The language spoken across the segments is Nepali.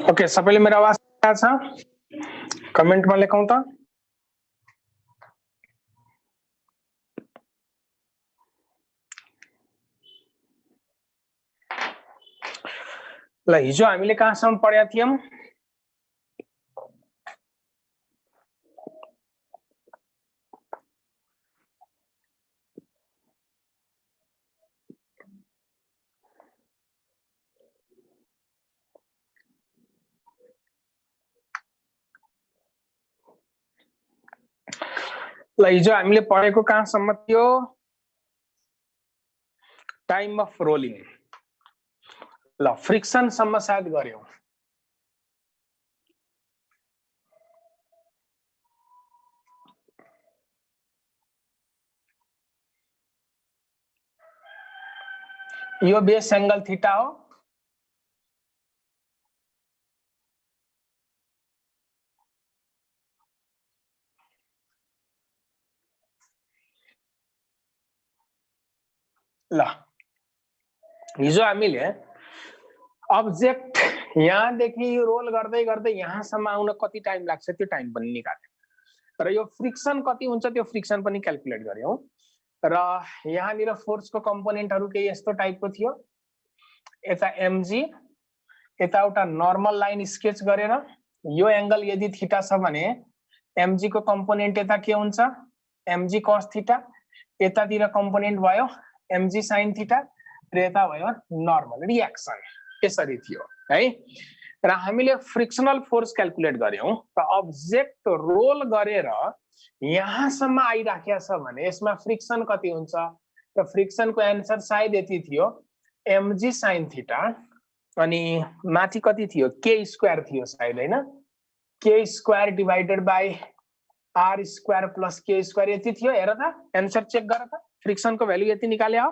ओके, सबैले मेरो आवाज आएको छ? कमेन्टमा लेखौँ त। ल, हिजो हामीले कहाँसम्म पढेका थियौं? ल, हिजो हामीले पढेको कहाँसम्म थियो? Time of rolling. ल, फ्रिक्सन सम्म सायद गर्यौं। यो बेस एंगल थीटा हो। ल, हिजो हामीले अब्जेक्ट यहाँदेखि रोल गर्दै गर्दै यहाँसम्म आउन कति टाइम लाग्छ त्यो टाइम पनि निकाल्यौं र यो फ्रिक्सन कति हुन्छ त्यो फ्रिक्सन पनि क्याल्कुलेट गर्यौं र यहाँनिर फोर्सको कम्पोनेन्टहरु के यस्तो टाइपको थियो। यता एमजी, यता एउटा नर्मल लाइन स्केच गरेर यो एंगल यदि थीटा छ भने एमजी को कम्पोनेन्ट यता के हुन्छ? MG cos theta. यतातिर कम्पोनेन्ट भयो एमजी sin थीटा र यता भयो नर्मल रिएक्सन। यसरी थियो है र हामीले फ्रिक्सनल फोर्स क्याल्कुलेट गर्यौं र अब्जेक्ट रोल गरेर यहाँसम्म आइराखेको छ भने यसमा फ्रिक्सन कति हुन्छ? र फ्रिक्सनको एन्सर सायद यति थियो mg sin थीटा अनि माथि कति थियो? k स्क्वायर थियो सायद, हैन? k square divided by r square plus k square यति थियो। हेर त, एन्सर चेक गर त, फ्रिक्सनको भ्यालु यति निकाले हो।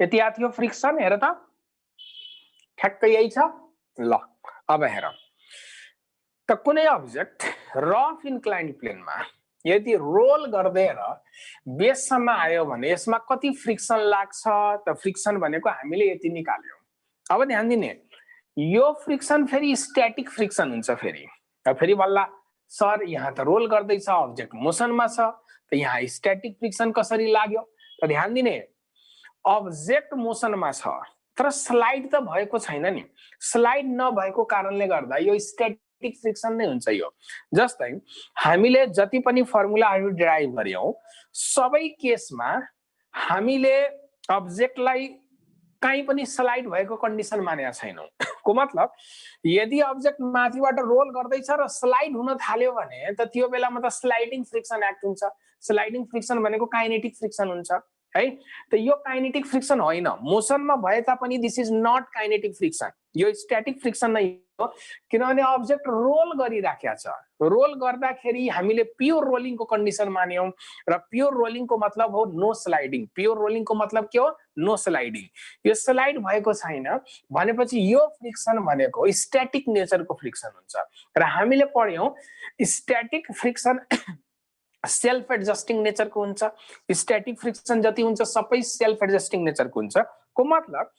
यति आ थियो फ्रिक्सन। हेर त, ठ्याक्कै यही छ। ल, अब हेर त, कुनै अब्जेक्ट रफ इन्क्लाइन्ड प्लेनमा यदि रोल गर्दै बेससम्म आयो भने यसमा कति फ्रिक्सन लाग्छ? त फ्रिक्सन भनेको हामीले यति निकाल्यौं। अब ध्यान दिने, यो फ्रिक्सन फेरि स्ट्याटिक फ्रिक्सन हुन्छ। फेरि बल्ल सर यहाँ त रोल गर्दैछ, अब्जेक्ट मोसनमा छ, त यहाँ स्ट्याटिक फ्रिक्सन कसरी लाग्यो? त ध्यान दिने, अब्जेक्ट मोसनमा छ तर स्लाइड त भएको छैन नि। स्लाइड नभएको कारणले गर्दा यो स्ट्याटिक फ्रिक्सन नै हुन्छ। यो जस्तै हामीले जति पनि फर्मुलाहरु डिराइभ गर्यौं सबै केसमा हामीले अब्जेक्टलाई कहीँ पनि स्लाइड भएको कन्डिसन मानेका छैनौं। को मतलब यदि अब्जेक्ट माथिबाट रोल गर्दैछ र स्लाइड हुन थाल्यो भने त त्यो बेलामा त स्लाइडिङ फ्रिक्सन एक्ट हुन्छ। स्लाइडिङ फ्रिक्सन भनेको काइनेटिक फ्रिक्सन हुन्छ है। त यो काइनेटिक फ्रिक्सन होइन, मोसनमा भए तापनि this is not kinetic friction, यो स्ट्याटिक फ्रिक्सन नै हो। किनभने अब्जेक्ट रोल गरिराखेको छ। रोल गर्दाखेरि हामीले प्योर रोलिङको कन्डिसन मान्यौं र प्योर रोलिङको मतलब हो नो स्लाइडिङ। प्योर रोलिङको मतलब के हो? No sliding. यो स्लाइड भएको छैन भनेपछि यो फ्रिक्सन भनेको स्ट्याटिक नेचरको फ्रिक्सन हुन्छ। र हामीले पढ्यौं स्ट्याटिक फ्रिक्सन सेल्फ एडजस्टिङ नेचरको हुन्छ। स्ट्याटिक फ्रिक्सन जति हुन्छ सबै सेल्फ एडजस्टिङ नेचरको हुन्छ। को मतलब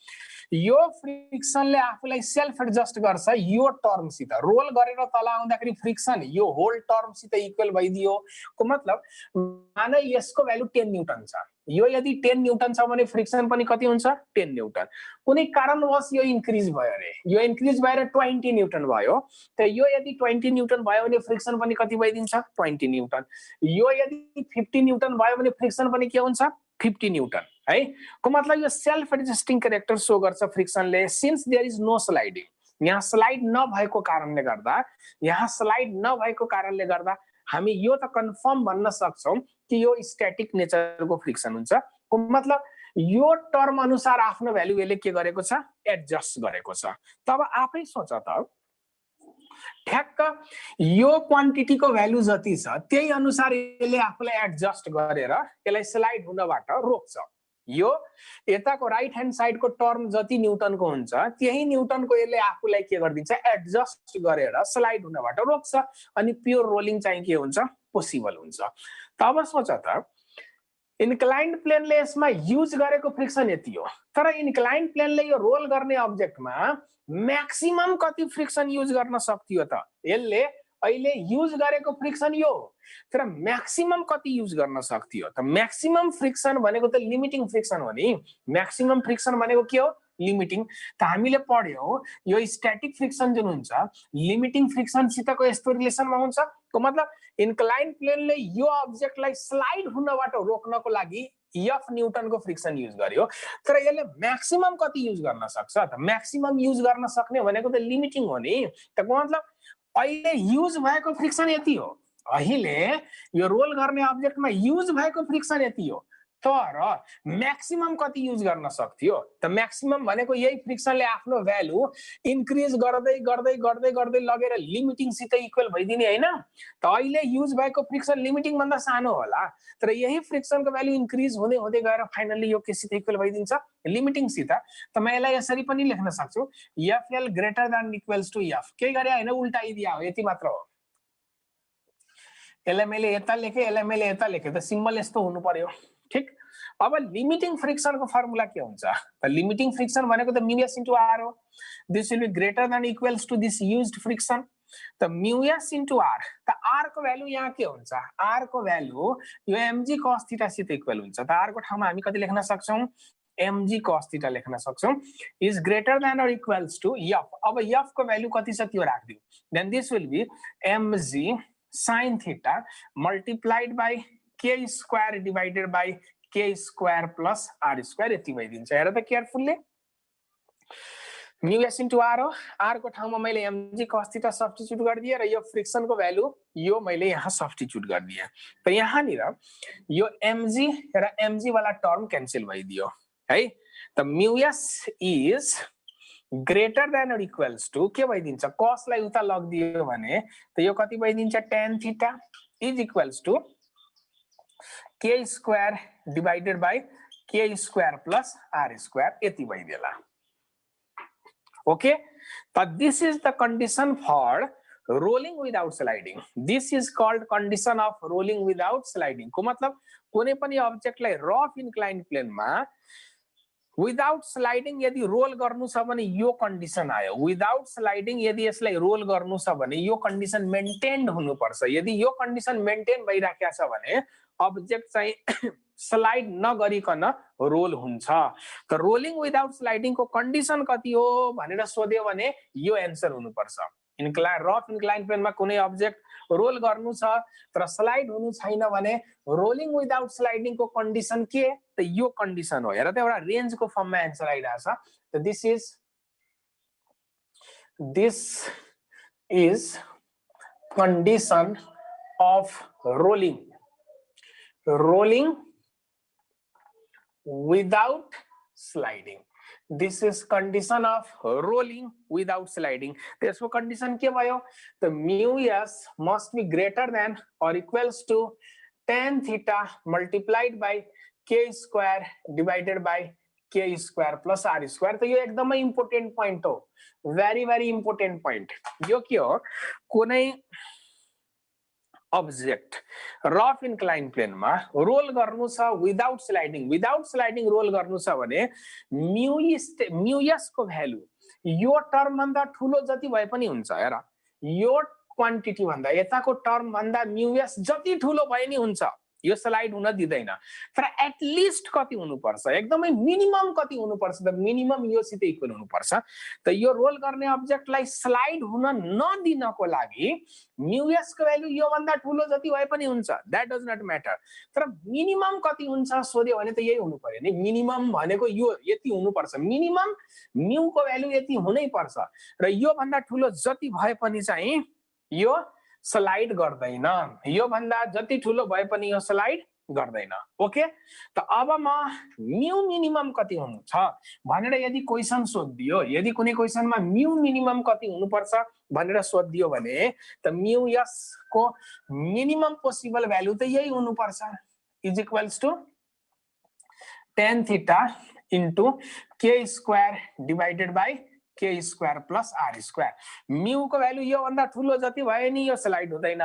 यो फ्रिक्सनले आफूलाई सेल्फ एडजस्ट गर्छ यो टर्मसित। रोल गरेर तल आउँदाखेरि फ्रिक्सन यो होल टर्मसित इक्वल भइदियो। को मतलब माने यसको भ्यालु 10 न्यूटन छ, यो यदि 10 न्यूटन छ भने फ्रिक्सन पनि कति हुन्छ? 10 न्यूटन। कुनै कारणवश यो इन्क्रिज भयो रे, यो इन्क्रिज भएर 20 न्यूटन भयो। त यो यदि 20 न्यूटन भयो भने फ्रिक्सन पनि कति भइदिन्छ? 20 न्यूटन। यो यदि 50 न्यूटन भयो भने फ्रिक्सन पनि के हुन्छ? 50 न्यूटन है। को मतलब यो सेल्फ एडजस्टिङ क्यारेक्टर शो गर्छ फ्रिक्सनले since there is no sliding. यहाँ स्लाइड नभएको कारणले गर्दा हामी यो त कन्फर्म भन्न सक्छौं कि यो स्ट्याटिक नेचरको फ्रिक्सन हुन्छ। को मतलब यो टर्म अनुसार आफ्नो भ्यालु यसले के गरेको छ? एडजस्ट गरेको छ। तब आफै सोच त, ठ्याक्क यो क्वान्टिटीको भ्यालु जति छ त्यही अनुसार यसले आफूलाई एडजस्ट गरेर यसलाई स्लाइड हुनबाट रोक्छ। यो यताको राइट ह्यान्ड साइडको टर्म जति न्यूटनको हुन्छ त्यही न्यूटनको यसले आफूलाई के गर्दिन्छ? एडजस्ट गरेर स्लाइड हुनबाट रोक्छ। अनि प्योर रोलिङ चाहिँ के हुन्छ? पोसिबल हुन्छ। तब सोच त, इन्क्लाइन्ड प्लेनले यसमा युज गरेको फ्रिक्सन यति हो, तर इन्क्लाइन्ड प्लेनले यो रोल गर्ने अब्जेक्टमा म्याक्सिमम कति फ्रिक्सन युज गर्न सक्थ्यो त? यसले अहिले युज गरेको फ्रिक्सन यो, तर म्याक्सिमम कति युज गर्न सक्थ्यो त? म्याक्सिमम फ्रिक्सन भनेको त लिमिटिङ फ्रिक्सन हो नि। म्याक्सिमम फ्रिक्सन भनेको के हो? लिमिटिङ। त हामीले पढ्यौं यो स्ट्याटिक फ्रिक्सन जुन हुन्छ लिमिटिङ फ्रिक्सन सितको यस्तो रिलेसनमा हुन्छ। को मतलब इन्क्लाइन्ड प्लेनले यो अब्जेक्टलाई स्लाइड हुनबाट रोक्नको लागि एफ न्यूटनको फ्रिक्सन युज गर्यो, तर यसले म्याक्सिमम कति युज गर्न सक्छ त? म्याक्सिमम युज गर्न सक्ने भनेको त लिमिटिङ हो नि। त मतलब अहिले युज भएको फ्रिक्सन यति हो, अहिले यो रोल गर्ने अब्जेक्टमा युज भएको फ्रिक्सन यति हो, तर म्याक्सिमम कति युज गर्न सक्थ्यो त? म्याक्सिमम भनेको यही फ्रिक्सनले आफ्नो भ्यालु इन्क्रिज गर्दै गर्दै गर्दै गर्दै लगेर लिमिटिङ सित इक्वल भइदिने हैन त? अहिले युज भएको फ्रिक्सन लिमिटिङ भन्दा सानो होला, तर यही फ्रिक्सनको भ्यालु इन्क्रिज हुँदै हुँदै गएर फाइनली यो के सित इक्वल भइदिन्छ? लिमिटिङ सित। त म यसलाई यसरी पनि लेख्न सक्छु, FL greater than equals to F. के गरे हैन, उल्टाइदिया हो, यति मात्र हो। यसलाई मैले यता लेखे, यसलाई मैले यता लेखे, त सिम्बल यस्तो हुनु पर्यो। ठीक। अब लिमिटिङ फ्रिक्सनको फर्मुला के हुन्छ त? लिमिटिङ फ्रिक्सन भनेको त म्यू एस इन्टु आर हो। This will be greater than equals to this used friction. त म्यू एस इन्टु आर, त आर को भ्यालु यहाँ के हुन्छ? आर को भ्यालु यो एमजी कस थीटा सित इक्वल हुन्छ। त आर को ठाउँमा हामी कति लेख्न सक्छौं? mg cos थीटा लेख्न सक्छौं is greater than or equals to f। अब f को भ्यालु कति छ त्यो राख्दियौ, then this will be mg sin theta multiplied by k square divided by k square plus r square, यति भइदिन्छ। हेर त carefully, mu S into are हो, आर को ठाउँमा मैले mg cos थीटा सब्स्टिट्युट गरिदिए र यो फ्रिक्सनको भ्यालु यो मैले यहाँ सब्स्टिट्युट गरिदिए। त यहाँनिर यो mg र mg वाला टर्म क्यान्सल भइदियो है। त mu S is greater than or equals to के भइदिन्छ? cos लाई उता लगिदियो भने त यो कति भइदिन्छ? tan theta is equals to k square divided by k square plus r square, यति भइदिएला। Okay, but this is the condition for rolling without sliding. This is called condition of rolling without sliding। को मतलब कुनै पनि अब्जेक्टलाई रफ इन्क्लाइन्ड प्लेनमा विदाउट स्लाइडिङ यदि रोल गर्नु छ भने यो कन्डिसन आयो। विदाउट स्लाइडिङ यदि यसलाई रोल गर्नु छ भने यो कन्डिसन मेन्टेन्ड हुनुपर्छ। यदि यो कन्डिसन मेन्टेन भइराखेको छ भने अब्जेक्ट चाहिँ स्लाइड नगरिकन रोल हुन्छ। त रोलिङ विदाउट स्लाइडिङ को कन्डिसन कति हो भनेर सोध्यो भने यो एन्सर हुनुपर्छ। रफ इन्क्लाइन प्लेनमा कुनै अब्जेक्ट रोल गर्नु छ तर स्लाइड हुनु छैन भने रोलिङ विदाउट स्लाइडिङ को कन्डिसन के? त यो कन्डिसन हो। हेर त एउटा रेन्ज को फर्ममा एन्सर आइरहेछ। त this is condition of rolling without sliding। This is condition of rolling without sliding। त्यसको कन्डिसन के भयो? त mu S must be greater than or equals to tan theta multiplied by k square divided by k square plus r square. त यो एकदमै इम्पोर्टेन्ट पोइन्ट हो, भेरी भेरी इम्पोर्टेन्ट पोइन्ट। यो के हो? कुनै अब्जेक्ट रफ इन्क्लाइन प्लेनमा रोल गर्नु छ विदाउट स्लाइडिङ रोल गर्नु छ भने म्यू एस को भ्यालु यो टर्म भन्दा ठुलो जति भए पनि हुन्छ। हेर, यो क्वान्टिटी भन्दा यताको टर्म भन्दा म्यू एस जति ठुलो भए नि हुन्छ, यो स्लाइड हुन दिदैन। तर एटलिस्ट कति हुनुपर्छ? एकदमै मिनिमम कति हुनुपर्छ त? मिनिमम यो सित इक्वल हुनुपर्छ। त यो रोल गर्ने अब्जेक्टलाई स्लाइड हुन नदिनको लागि म्यू एस को भ्यालु यो भन्दा ठुलो जति भए पनि हुन्छ, दैट डज नट म्याटर। तर मिनिमम कति हुन्छ सोध्यो भने त यही हुनु पर्यो नि। मिनिमम भनेको यो यति हुनुपर्छ, मिनिमम म्यू को भ्यालु यति हुनै पर्छ र यो भन्दा ठुलो जति भए पनि चाहिँ यो स्लाइड गर्दैन। यो भन्दा जति ठुलो भए पनि यो स्लाइड गर्दैन। ओके, त अब म म्यू मिनिमम कति हुनु छ भनेर यदि क्वेशन सोधियो, यदि कुनै क्वेशनमा म्यू मिनिमम कति हुनुपर्छ भनेर सोधियो भने त म्यू एस को मिनिमम पोसिबल भ्यालु त यही हुनुपर्छ, is equals to tan theta into k square divided by k square plus r square. Mu को भ्यालु यो भन्दा ठुलो जति भयो नि यो स्लाइड हुँदैन,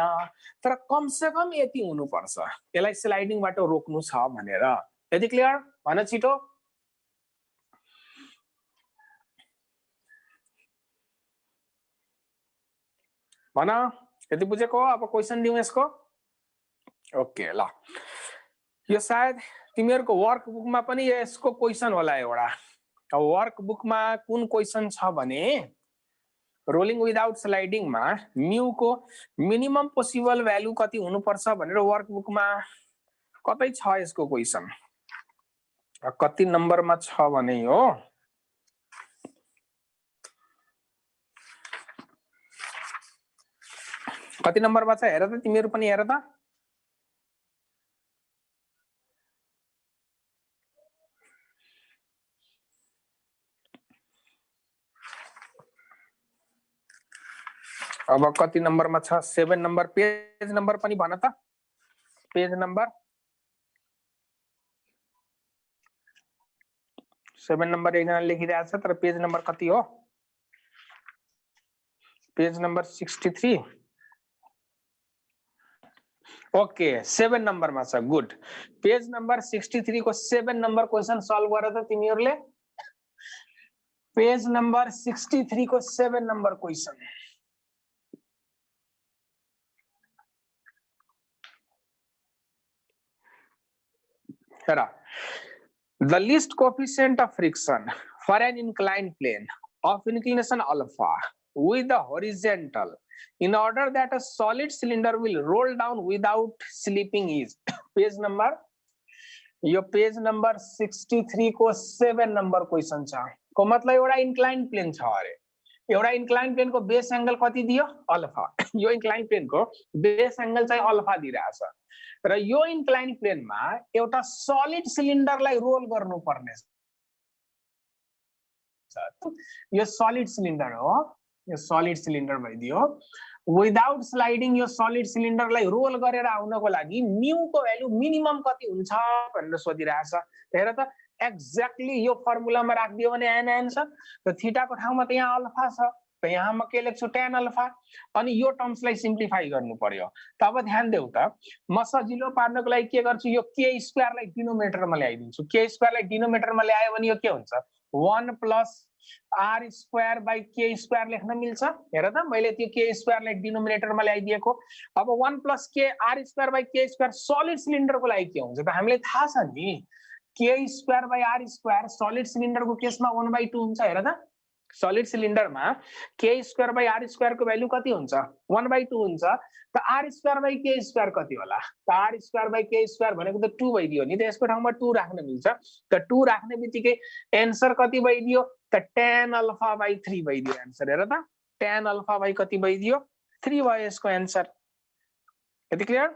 तर कम से कम यति हुनुपर्छ, यसलाई स्लाइडिङबाट रोक्नु छ भनेर। यति क्लियर? भन छिटो। भन, यति बुझेको? अब क्वेसन दिउँ यसको। ओके ल, यो सायद तिमीहरुको वर्कबुकमा पनि यसको क्वेसन होला एउटा। वर्कबुकमा कुन क्वेसन छ भने रोलिङ विदाउट स्लाइडिङमा म्यू को मिनिमम पोसिबल भ्यालु कति हुनुपर्छ भनेर वर्कबुकमा कतै छ यसको क्वेसन। कति नम्बरमा छ भने हो कति नम्बरमा छ हेर त, तिमीहरु पनि हेर त। अब कति नम्बरमा छ? 7 नम्बर। पेज नम्बर पनि भन त, पेज नम्बर 7 नम्बर एकजना लेखिरहेको छ, तर पेज नम्बर कति हो? Page number 63। ओके 7 नम्बरमा छ। गुड। पेज नम्बर 63 को 7 नम्बर क्वेसन सल्भ गर त तिमीहरुले। पेज नम्बर 63 को 7 number question. The least coefficient of friction for an inclined plane of inclination alpha with the horizontal in order that a solid cylinder will roll down without slipping is page number, यो पेज नंबर 63 को 7 नंबर क्वेसन छ। को मतलब एउटा इन्क्लाइन प्लेन छ अरे, एउटा इन्क्लाइन प्लेन को बेस एंगल कति दियो? अल्फा। यो इन्क्लाइन प्लेन को बेस एंगल चाहिँ अल्फा दिइराछ र यो इन्क्लाइन प्लेनमा एउटा सलिड सिलिन्डरलाई रोल गर्नु पर्ने छ। यो सलिड सिलिन्डर हो, यो सलिड सिलिन्डर भइदियो। विदाउट स्लाइडिङ यो सलिड सिलिन्डरलाई रोल गरेर आउनको लागि म्यू को भ्यालु मिनिमम कति हुन्छ भनेर सोधिरहेछ। हेर त, एक्ज्याक्टली यो फर्मुलामा राखिदियो भने एन आन्सर। र थीटा को ठाउँमा त यहाँ अल्फा छ, त यहाँ म के लेख्छु? tan alpha. अनि यो टर्म्सलाई सिम्प्लिफाई गर्नु पर्यो। त अब ध्यान देऊ त, म सजिलो पार्नको लागि के गर्छु? यो के स्क्वायरलाई डिनोमिनेटरमा ल्याइदिन्छु। के स्क्वायरलाई डिनोमिनेटरमा ल्यायो भने यो के हुन्छ? 1 plus r square by K square लेख्न मिल्छ। हेर त, मैले त्यो के स्क्वायरलाई डिनोमिनेटरमा ल्याइदिएको। अब 1 प्लस के are square by K square solid सिलिन्डरको लागि के हुन्छ त हामीलाई थाहा छ नि। K square by R square solid सिलिन्डरको केसमा 1/2 हुन्छ। हेर त, सलिड सिलिन्डरमा K square by R square को भ्यालु कति हुन्छ? 1/2 हुन्छ। त R square by K square कति होला? त R square by K square भनेको त 2 भइदियो नि, त यसको ठाउँमा 2 राख्न मिल्छ। त 2 राख्ने बित्तिकै आन्सर कति भइदियो? त tan अल्फा बाई 3 भइदियो आन्सर। हेर त, tan अल्फा बाई कति भइदियो? 3 भयो यसको आन्सर। यति क्लियर?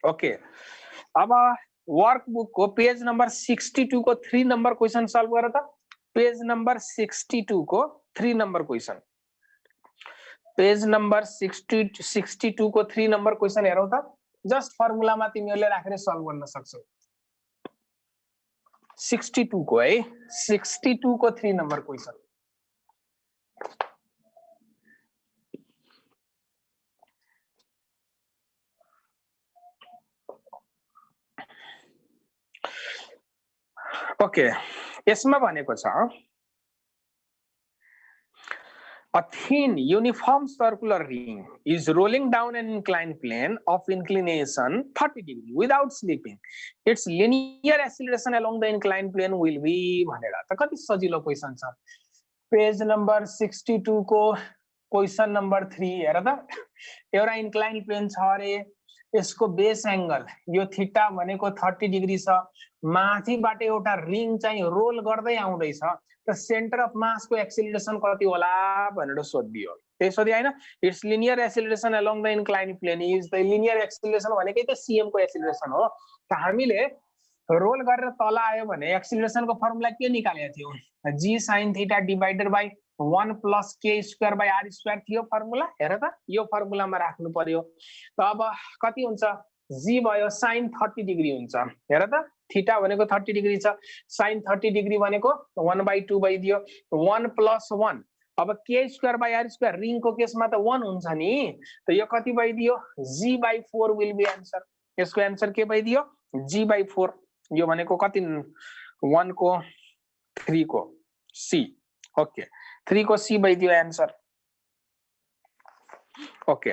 ओके, अब वर्कबुक को पेज नंबर 62 को 3 नंबर क्वेश्चन सल्व गर त। पेज नंबर 62 को 3 नंबर क्वेश्चन। पेज नंबर 62 को 3 नंबर क्वेश्चन हेरौ त। जस्ट फर्मुलामा तिमीहरुले राखेर सल्भ गर्न सक्छौ। 62 को है, 62 को 3 नंबर क्वेश्चन। ओके, यसमा भनेको छ a thin uniform circular ring is rolling down an inclined plane of inclination 30 degree without slipping. Its linear acceleration along the inclined plane will be भनेर। त कति सजिलो क्वेशन छ। पेज नम्बर 62 को क्वेशन नम्बर 3 हेर त, एउटा इन्क्लाइन प्लेन छ अरे, यसको बेस एंगल यो थीटा भनेको 30 डिग्री छ। माथिबाट एउटा रिङ चाहिँ रोल गर्दै आउँदैछ, त सेन्टर अफ मास को एक्सिलरेशन कति होला भनेर सोधियो। त्यही सोधि हैन? It's linear acceleration along the incline plane is the linear acceleration भनेकै त सीएम को एक्सिलरेशन हो। त हामीले रोल गरेर तल आयो भने एक्सिलरेशन को फर्मुला के निकालेको थियौ? g sin theta divided by 1 plus K square by R square थियो फर्मुला। हेर त, यो फर्मुलामा राख्नु पर्यो। त अब कति हुन्छ? जी भयो sin 30 डिग्री हुन्छ। हेर त थीटा भनेको 30 डिग्री छ, sin 30 डिग्री भनेको 1/2 भइदियो, 1 + 1। अब k²/r² रिङको केसमा त 1 हुन्छ नि, त यो कति भइदियो g/4 विल बी आन्सर। यसको आन्सर के भइदियो g/4। यो भनेको कति 1 को 3 को c, ओके 3 को c भइदियो आन्सर। ओके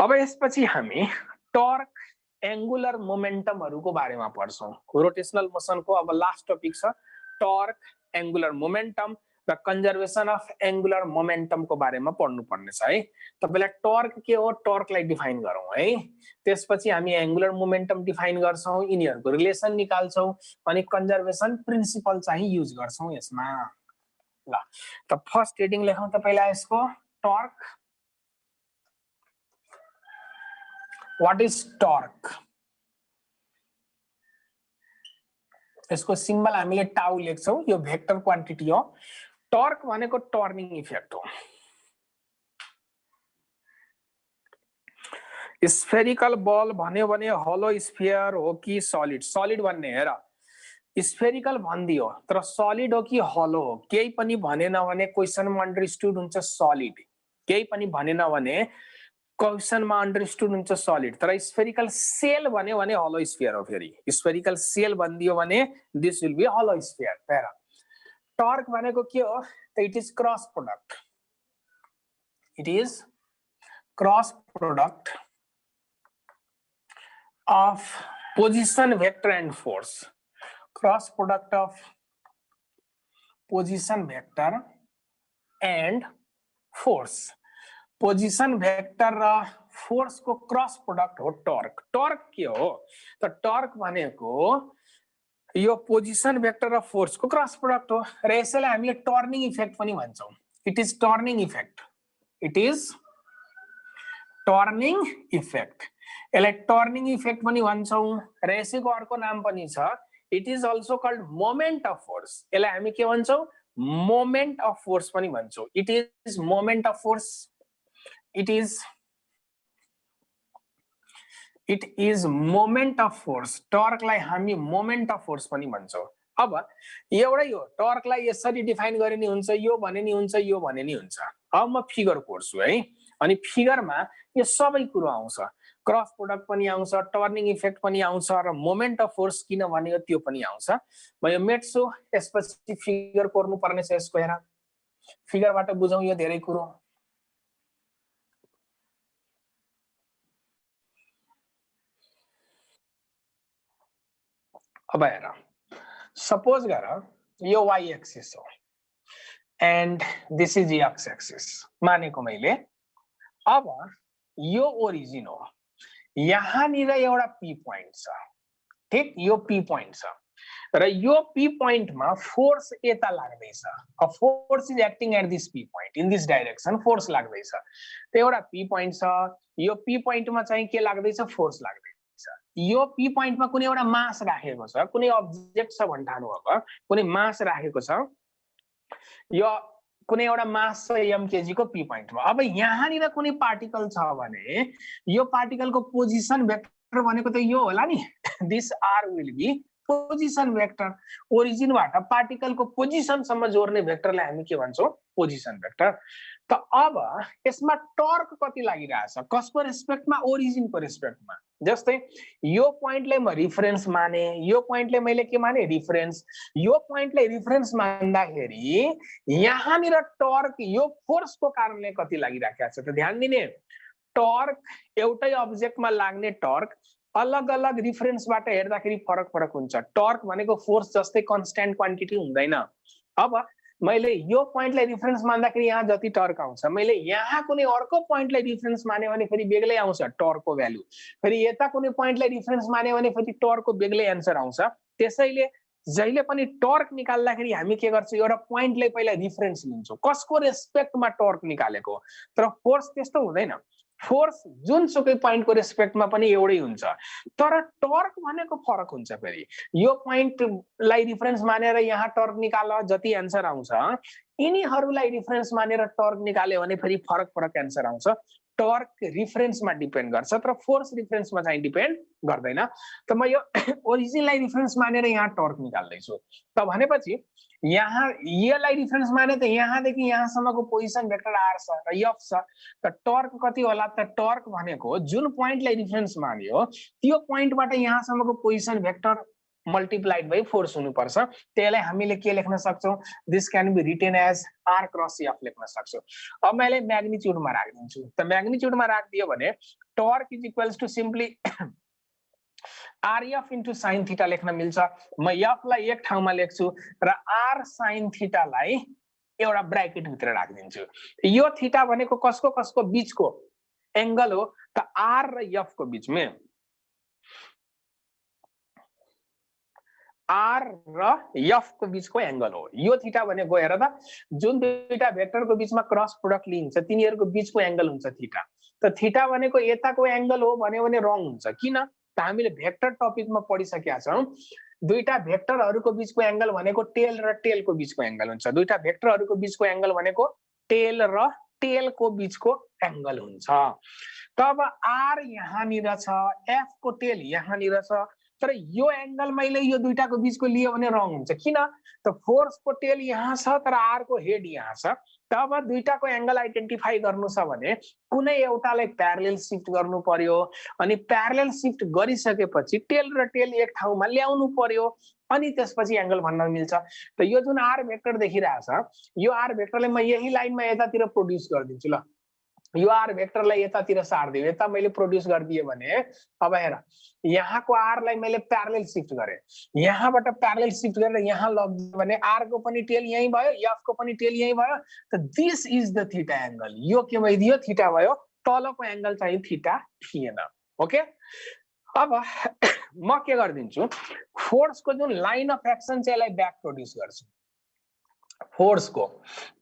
अब यसपछि हामी टर्क एंगुलर मोमेन्टमहरुको बारेमा पढ्छौं। रोटेशनल मोसनको अब लास्ट टपिक छ टर्क एंगुलर मोमेन्टम र कन्जर्भेसन अफ एंगुलर मोमेन्टमको बारेमा पढ्नु पर्ने छ है। तपाईलाई टर्क के हो टर्कलाई डिफाइन गरौँ है, त्यसपछि हामी एंगुलर मोमेन्टम डिफाइन गर्छौं, यिनीहरुको रिलेसन निकाल्छौं अनि कन्जर्भेसन प्रिन्सिपल चाहिँ युज गर्छौं यसमा। ल त फर्स्ट हेडिङ लेखौं तपाईलाई यसको टर्क। What is torque? यसको सिम्बल हामीले टाउ लेख्छौं, यो भेक्टर क्वान्टिटी हो। टर्क भनेको टर्निङ इफेक्ट हो। स्फेरिकल बल भन्यो भने होलो स्फियर हो कि सलिड? सलिड भन्ने हेर स्फेरिकल भनिदियो तर सलिड हो कि होलो हो केही पनि भनेन भने क्वेशनमा अन्डरस्टुड हुन्छ सलिड, केही पनि भनेन भने क्वेशनमा अन्डरस्टुड हुन्छ सलिड। तर स्फेरिकल सेल भन्यो भने होलो स्फियर हो। फेरि स्फेरिकल सेल भनिदियो भने this will be hollow sphere. हेर टर्क भनेको के हो त it is cross product, it is cross product of position vector and force, cross product of position vector and force। Position vector र फोर्स को क्रस प्रोडक्ट हो टर्क। टर्क के हो त टर्क भनेको यो पोजिशन भेक्टर र फोर्स को क्रस प्रोडक्ट हो र यसैलाई हामीले टर्निङ इफेक्ट पनि भन्छौं। It is turning effect, it is turning effect. यसलाई टर्निङ इफेक्ट पनि भन्छौं र यसैको अर्को नाम पनि छ it is also called moment of force. यसलाई हामी के भन्छौं मोमेन्ट अफ फोर्स पनि भन्छौं। It is moment of force, it is moment of force. टर्कलाई हामी मोमेन्ट अफ फोर्स पनि भन्छौं। अब एउटै हो टर्कलाई यसरी डिफाइन गर्ने हुन्छ, यो भने नि हुन्छ, यो भने नि हुन्छ। अब म फिगर कोर्छु है, अनि फिगरमा यो सबै कुरो आउँछ, क्रस प्रोडक्ट पनि आउँछ, टर्निङ इफेक्ट पनि आउँछ र मोमेन्ट अफ फोर्स किन भनेको त्यो पनि आउँछ। म यो मेट्छु, यसपछि फिगर कोर्नु पर्ने छ। यसको हेर फिगरबाट बुझौं यो धेरै कुरो। अब हेर सपोज गर यो y एक्सिस हो and this is x axis मानेको मैले। अब यो ओरिजिन हो, यहाँनिर एउटा पी पोइन्ट छ, ठीक यो पी पोइन्ट छ र यो पी पोइन्टमा फोर्स यता लाग्दैछ। अब force is acting at this P point in this direction, force लाग्दैछ। त्यो एउटा पी पोइन्ट छ, यो पी पोइन्टमा चाहिँ के लाग्दैछ फोर्स लाग्दैछ। यो पी पोइन्टमा कुनै एउटा मास राखेको छ, कुनै अब्जेक्ट छ भन्न ठान्नु अब कुनै मास राखेको छ, यो कुनै एउटा मास छ m kg को पी पोइन्टमा। अब यहाँनिर कुनै पार्टिकल छ भने यो पार्टिकलको पोजिसन भेक्टर भनेको त यो होला नि, this r will be position vector. ओरिजिनबाट पार्टिकलको पोजिसनसम्म जोड्ने भेक्टरलाई हामी के भन्छौं पोजिसन भेक्टर। त अब यसमा टर्क कति लागिरहेछ कसको रेस्पेक्टमा ओरिजिनको रेस्पेक्टमा। जस्तै यो पोइन्टलाई म रिफरेन्स माने, यो पोइन्टलाई मैले के माने रिफरेन्स। यो पोइन्टलाई रिफरेन्स मान्दाखेरि यहाँनिर टर्क यो फोर्सको कारणले कति लागिराखेको छ त ध्यान दिने। टर्क एउटै अब्जेक्टमा लाग्ने टर्क अलग अलग रिफरेन्सबाट हेर्दाखेरि फरक फरक हुन्छ। टर्क भनेको फोर्स जस्तै कन्स्ट्यान्ट क्वान्टिटी हुँदैन। अब मैले यो पोइन्टलाई रिफरेन्स मान्दाखेरि यहाँ जति टर्क आउँछ, मैले यहाँ कुनै अर्को पोइन्टलाई रिफरेन्स माने भने फेरि बेग्लै आउँछ टर्कको भ्यालु। फेरि यता कुनै पोइन्टलाई रिफरेन्स माने भने फेरि टर्कको बेग्लै एन्सर आउँछ। त्यसैले जहिले पनि टर्क निकाल्दाखेरि हामी के गर्छौं एउटा पोइन्टलाई पहिला रिफरेन्स लिन्छौं कसको रेस्पेक्टमा टर्क निकालेको। तर फोर्स त्यस्तो हुँदैन, फोर्स जुनसुकै पोइन्टको रेस्पेक्टमा पनि एउटै हुन्छ। तर टर्क भनेको फरक हुन्छ। फेरि यो पोइन्टलाई रिफरेन्स मानेर यहाँ टर्क निकाल जति एन्सर आउँछ, यिनीहरूलाई रिफरेन्स मानेर टर्क निकाल्यो भने फेरि फरक फरक एन्सर आउँछ। टर्क रिफरेन्समा डिपेन्ड गर्छ तर फोर्स रिफरेन्समा चाहिँ डिपेन्ड गर्दैन। त म यो ओरिजिनलाई रिफरेन्स मानेर यहाँ टर्क निकाल्दैछु। त भनेपछि यहाँ यसलाई रिफरेन्स माने त यहाँदेखि यहाँसम्मको पोजिसन भेक्टर आर छ र एफ छ। त टर्क कति होला त टर्क भनेको जुन पोइन्टलाई रिफरेन्स मान्यो त्यो पोइन्टबाट यहाँसम्मको position vector multiplied by force हुनुपर्छ। त्यसलाई हामीले के लेख्न सक्छौँ, this can be written as r cross f लेख्न सक्छौँ। अब मैले म्याग्निट्युडमा राखिदिन्छु। त म्याग्निट्युडमा राखिदियो भने torque is equals to simply RF into sine theta लेख्न मिल्छ। म एफलाई एक ठाउँमा लेख्छु र आर साइन थीटालाई एउटा ब्र्याकेट भित्र राखिदिन्छु। यो थीटा भनेको कसको कसको बीचको एंगल हो त आर र एफ को बीच में आर र एफ को बीच को एंगल हो। यो थीटा भनेको हेर त जुन दुईटा भेक्टर को बीच में क्रस प्रोडक्ट लिन्छ तिनीहरुको बीच को एंगल हुन्छ थीटा। त थीटा भनेको यताको एंगल हो भन्यो भने रङ हुन्छ। किन त हामीले भेक्टर टपिक में पढिसकेका छौं दुईटा भेक्टरहरुको बीचको एंगल भनेको टेल र टेल को बीचको एंगल हुन्छ। दुईटा भेक्टरहरुको बीचको एंगल भनेको टेल र टेल को बीचको एंगल हुन्छ। तब आर यहाँनिर छ, एफ को टेल यहाँनिर छ, तर यो एंगल मैले यो दुईटाको बीचको लियो भने रङ हुन्छ। किन त फोर्स को टेल यहाँ छ तर आर को हेड यहाँ छ। तब दुईटाको एंगल आइडेन्टिफाई गर्नु छ भने कुनै एउटालाई प्यारलल शिफ्ट गर्नु पर्यो अनि प्यारलल शिफ्ट गरिसकेपछि टेल र टेल एक ठाउँमा ल्याउनु पर्यो अनि त्यसपछि एंगल भन्न मिल्छ। त यो जुन आर भेक्टर देखिरहेछ यो आर भेक्टरलाई म यही लाइनमा यतातिर प्रोड्युस गर्दिन्छु। ल यो आर भेक्टरलाई यतातिर सार्दियो, यता मैले प्रोड्युस गर्दिए भने अब हेर यहाँको आर लाई मैले प्यारलल शिफ्ट गरे, यहाँबाट प्यारलल शिफ्ट गरेर यहाँ लगिदियो भने आर को पनि टेल यही भयो, एफ को पनि टेल यही भयो। त this is the theta angle. यो के भइदियो थीटा भयो, तलको एंगल चाहिँ थीटा थिएन। ओके अब म के गर्दिन्छु फोर्स को जुन लाइन अफ एक्सन चाहिँ यसलाई ब्याक प्रोड्युस गर्छु। फोर्स को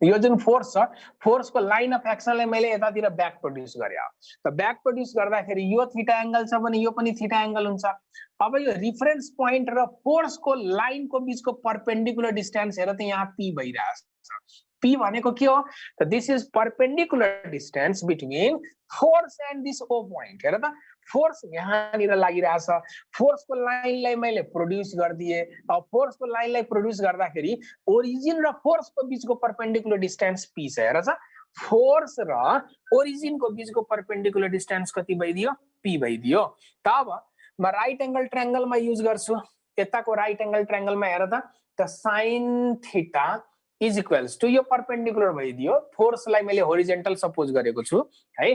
यो जुन फोर्स छ फोर्स को लाइन अफ एक्सनलाई मैले यतातिर ब्याक प्रोड्युस गरे। त ब्याक प्रोड्युस गर्दाखेरि यो थीटा एंगल छ भने यो पनि थीटा एंगल हुन्छ। अब यो रिफरेन्स पोइन्ट र फोर्स को लाइन को बीचको परपेंडिकुलर डिस्टेंस हेर त यहाँ पी भइरहेछ। पी भनेको के हो त this is perpendicular distance between force and this O point. हेर त फोर्स यहाँनिर लागिरहेछ, फोर्स को लाइनलाई मैले प्रोड्युस गर्दिए। अब फोर्स को लाइनलाई प्रोड्युस गर्दाखेरि ओरिजिन र फोर्स को बीचको परपेंडिकुलर डिस्टेंस पी छ। हेर त फोर्स र ओरिजिन को बीचको परपेंडिकुलर डिस्टेंस कति भइदियो पी भइदियो। त अब म राइट एंगल ट्रायंगलमा युज गर्छु। यताको राइट एंगल ट्रायंगलमा हेर त sine theta is equals to यो परपेंडिकुलर भइदियो, फोर्सलाई मैले होरिजेन्टल सपोज गरेको छु है।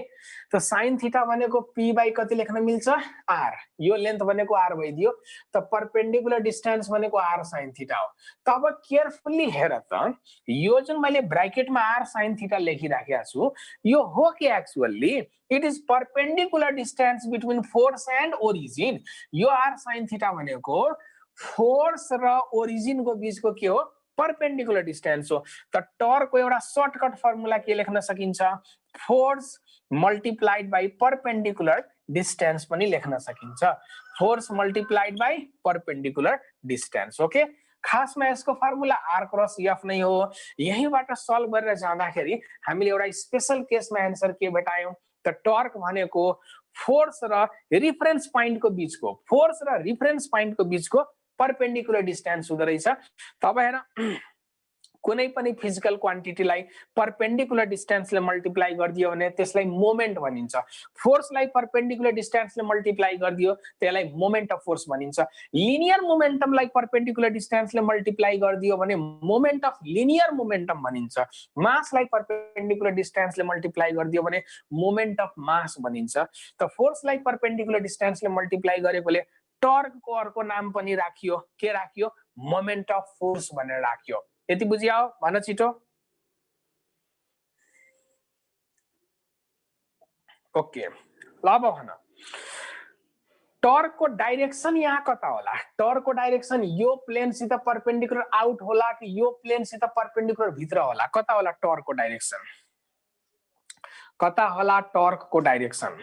त साइन थीटा भनेको p बाइ कति लेख्न मिल्छ r, यो लेन्थ भनेको r भइदियो। त परपेंडिकुलर डिस्टेंस भनेको r साइन थीटा हो। त अब केयरफुली हेर त यो जुन मैले ब्रैकेटमा r साइन थीटा लेखिराखेको छु यो हो कि actually it is perpendicular distance between force and origin. यो r साइन थीटा भनेको फोर्स र ओरिजिन को बीचको के हो परपेंडिकुलर डिस्टेंस हो। त टर्क को एउटा सर्टकट फर्मुला के लेख्न सकिन्छ force multiplied by perpendicular distance पनि लेख्न सकिन्छ। Force multiplied by perpendicular distance. Okay खासमा यसको फर्मुला r क्रस f नै हो। यहीबाट सल्भ गरेर जाँदाखेरि हामीले एउटा स्पेशल केसमा आन्सर के भेटायौं त टर्क भनेको फोर्स र रिफरेन्स पोइन्ट को बीचको फोर्स र रिफरेन्स पोइन्ट को बीचको परपेंडिकुलर डिस्टेंस हुँदो रहेछ। तब हेर कुनै पनि फिजिकल क्वान्टिटीलाई परपेंडिकुलर डिस्टेंसले मल्टिप्लाई गरिदियो भने त्यसलाई मोमेन्ट भनिन्छ। फोर्सलाई परपेंडिकुलर डिस्टेंसले मल्टिप्लाई गरिदियो त्यसलाई मोमेन्ट अफ फोर्स भनिन्छ। लिनियर मोमेन्टमलाई परपेंडिकुलर डिस्टेंसले मल्टिप्लाई गरिदियो भने मोमेन्ट अफ लिनियर मोमेन्टम भनिन्छ। मासलाई परपेंडिकुलर डिस्टेंसले मल्टिप्लाई गरिदियो भने मोमेन्ट अफ मास भनिन्छ। त फोर्सलाई परपेंडिकुलर डिस्टेंसले मल्टिप्लाई गरेकोले टर्क को अर्को नाम पनि राखियो, के राखियो मोमेन्ट अफ फोर्स भनेर राखियो। यति बुझियो भन छिटो। ओके ल अब भन टर्क को डाइरेक्सन यहाँ कता होला। टर्क को डाइरेक्सन यो प्लेन सित परपेंडिकुलर आउट होला कि यो प्लेन सित परपेंडिकुलर भित्र होला। कता होला टर्क को डाइरेक्सन, कता होला टर्क को डाइरेक्सन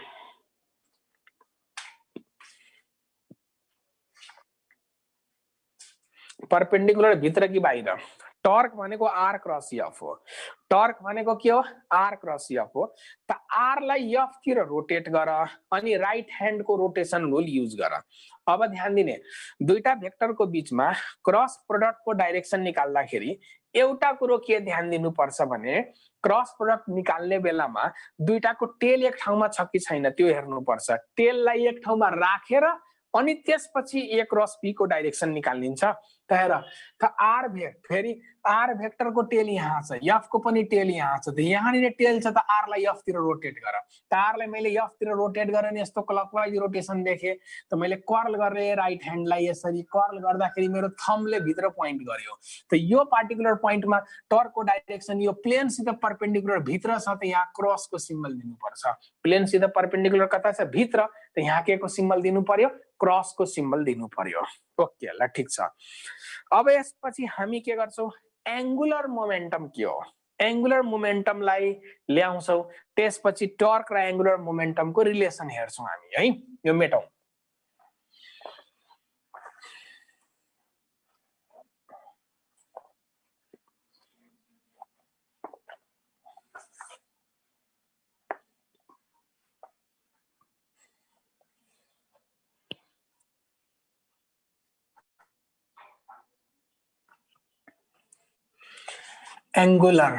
परपेंडिकुलर भित्र कि बाहिर। टर्क भनेको r क्रस f हो। टर्क भनेको के हो आर क्रस एफ हो त आर लाई एफ तिर रोटेट गर अनि राइट ह्यान्ड को रोटेसन रुल युज गर अब ध्यान दिने दुईटा भेक्टरको बीचमा क्रस प्रोडक्ट को डाइरेक्सन निकाल्दाखेरि एउटा कुरो के ध्यान दिनुपर्छ भने क्रस प्रोडक्ट निकाल्ने बेलामा दुईटाको टेल एक ठाउँमा छ कि छैन त्यो हेर्नुपर्छ टेललाई एक ठाउँमा राखेर अनि त्यसपछि ए क्रस बी को डाइरेक्सन निकाल्निन्छ त हेर त आर फेरि आर भेक्टर को टेल यहाँ छ एफ को पनि टेल यहाँ छ त यहाँनिर टेल छ त आर लाई एफ तिर रोटेट गर त आर लाई मैले एफ तिर रोटेट गरेँ नि यस्तो क्लकवाइज रोटेसन देखे त मैले कर्ल गरेँ राइट ह्यान्डलाई यसरी कर्ल गर्दाखेरि मेरो थम्बले भित्र पोइन्ट गर्यो त यो पार्टिकुलर पोइन्टमा टर्कको डाइरेक्सन यो प्लेनसित परपेन्डिकुलर भित्र छ त यहाँ क्रसको सिम्बल दिनुपर्छ प्लेनसित परपेन्डिकुलर कता छ भित्र त यहाँ के को सिम्बल दिनु पर्यो क्रसको सिम्बल दिनु पर्यो ओके ल ठीक छ अब यसपछि हामी के गर्छौं एंगुलर मोमेन्टम के हो एंगुलर मोमेन्टमलाई ल्याउँछौं त्यसपछि टर्क र एंगुलर मोमेन्टमको रिलेसन हेर्छौं हामी है यो मेटौं एंगुलर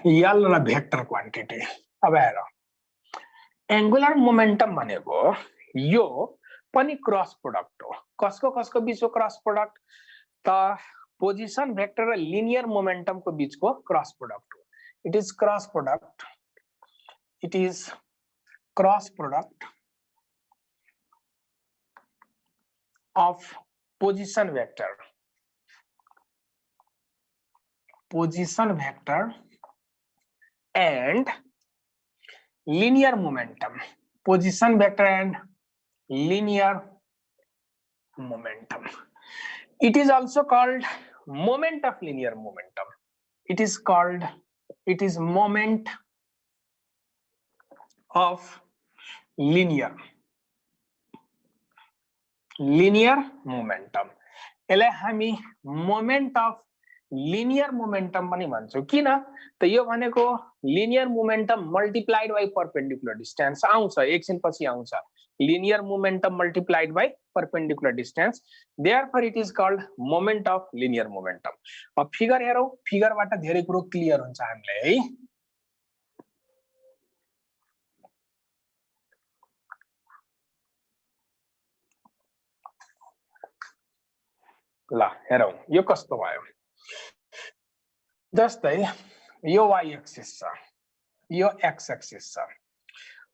यल र भेक्टर क्वान्टिटी अब हेर एंगुलर मोमेन्टम भनेको यो पनि क्रस प्रोडक्ट हो कसको बीचको क्रस प्रोडक्ट त पोजिसन भेक्टर र लिनियर मोमेन्टम को बीचको क्रस प्रोडक्ट हो it is cross product of position vector and linear momentum position vector and linear momentum it is also called moment of linear momentum it is moment of linear momentum यसलाई हामी मोमेन्ट अफ लिनियर मोमेन्टम पनि भन्छौं किन त यो भनेको linear momentum multiplied by perpendicular distance आउँछ एकछिनपछि आउँछ linear momentum multiplied by perpendicular distance therefore it is called moment of linear momentum अब फिगर हेरौं फिगरबाट धेरै कुरो क्लियर हुन्छ हामीलाई है ल हेरौं यो कस्तो भयो जस्तै यो y एक्सिस छ यो x एक्सिस छ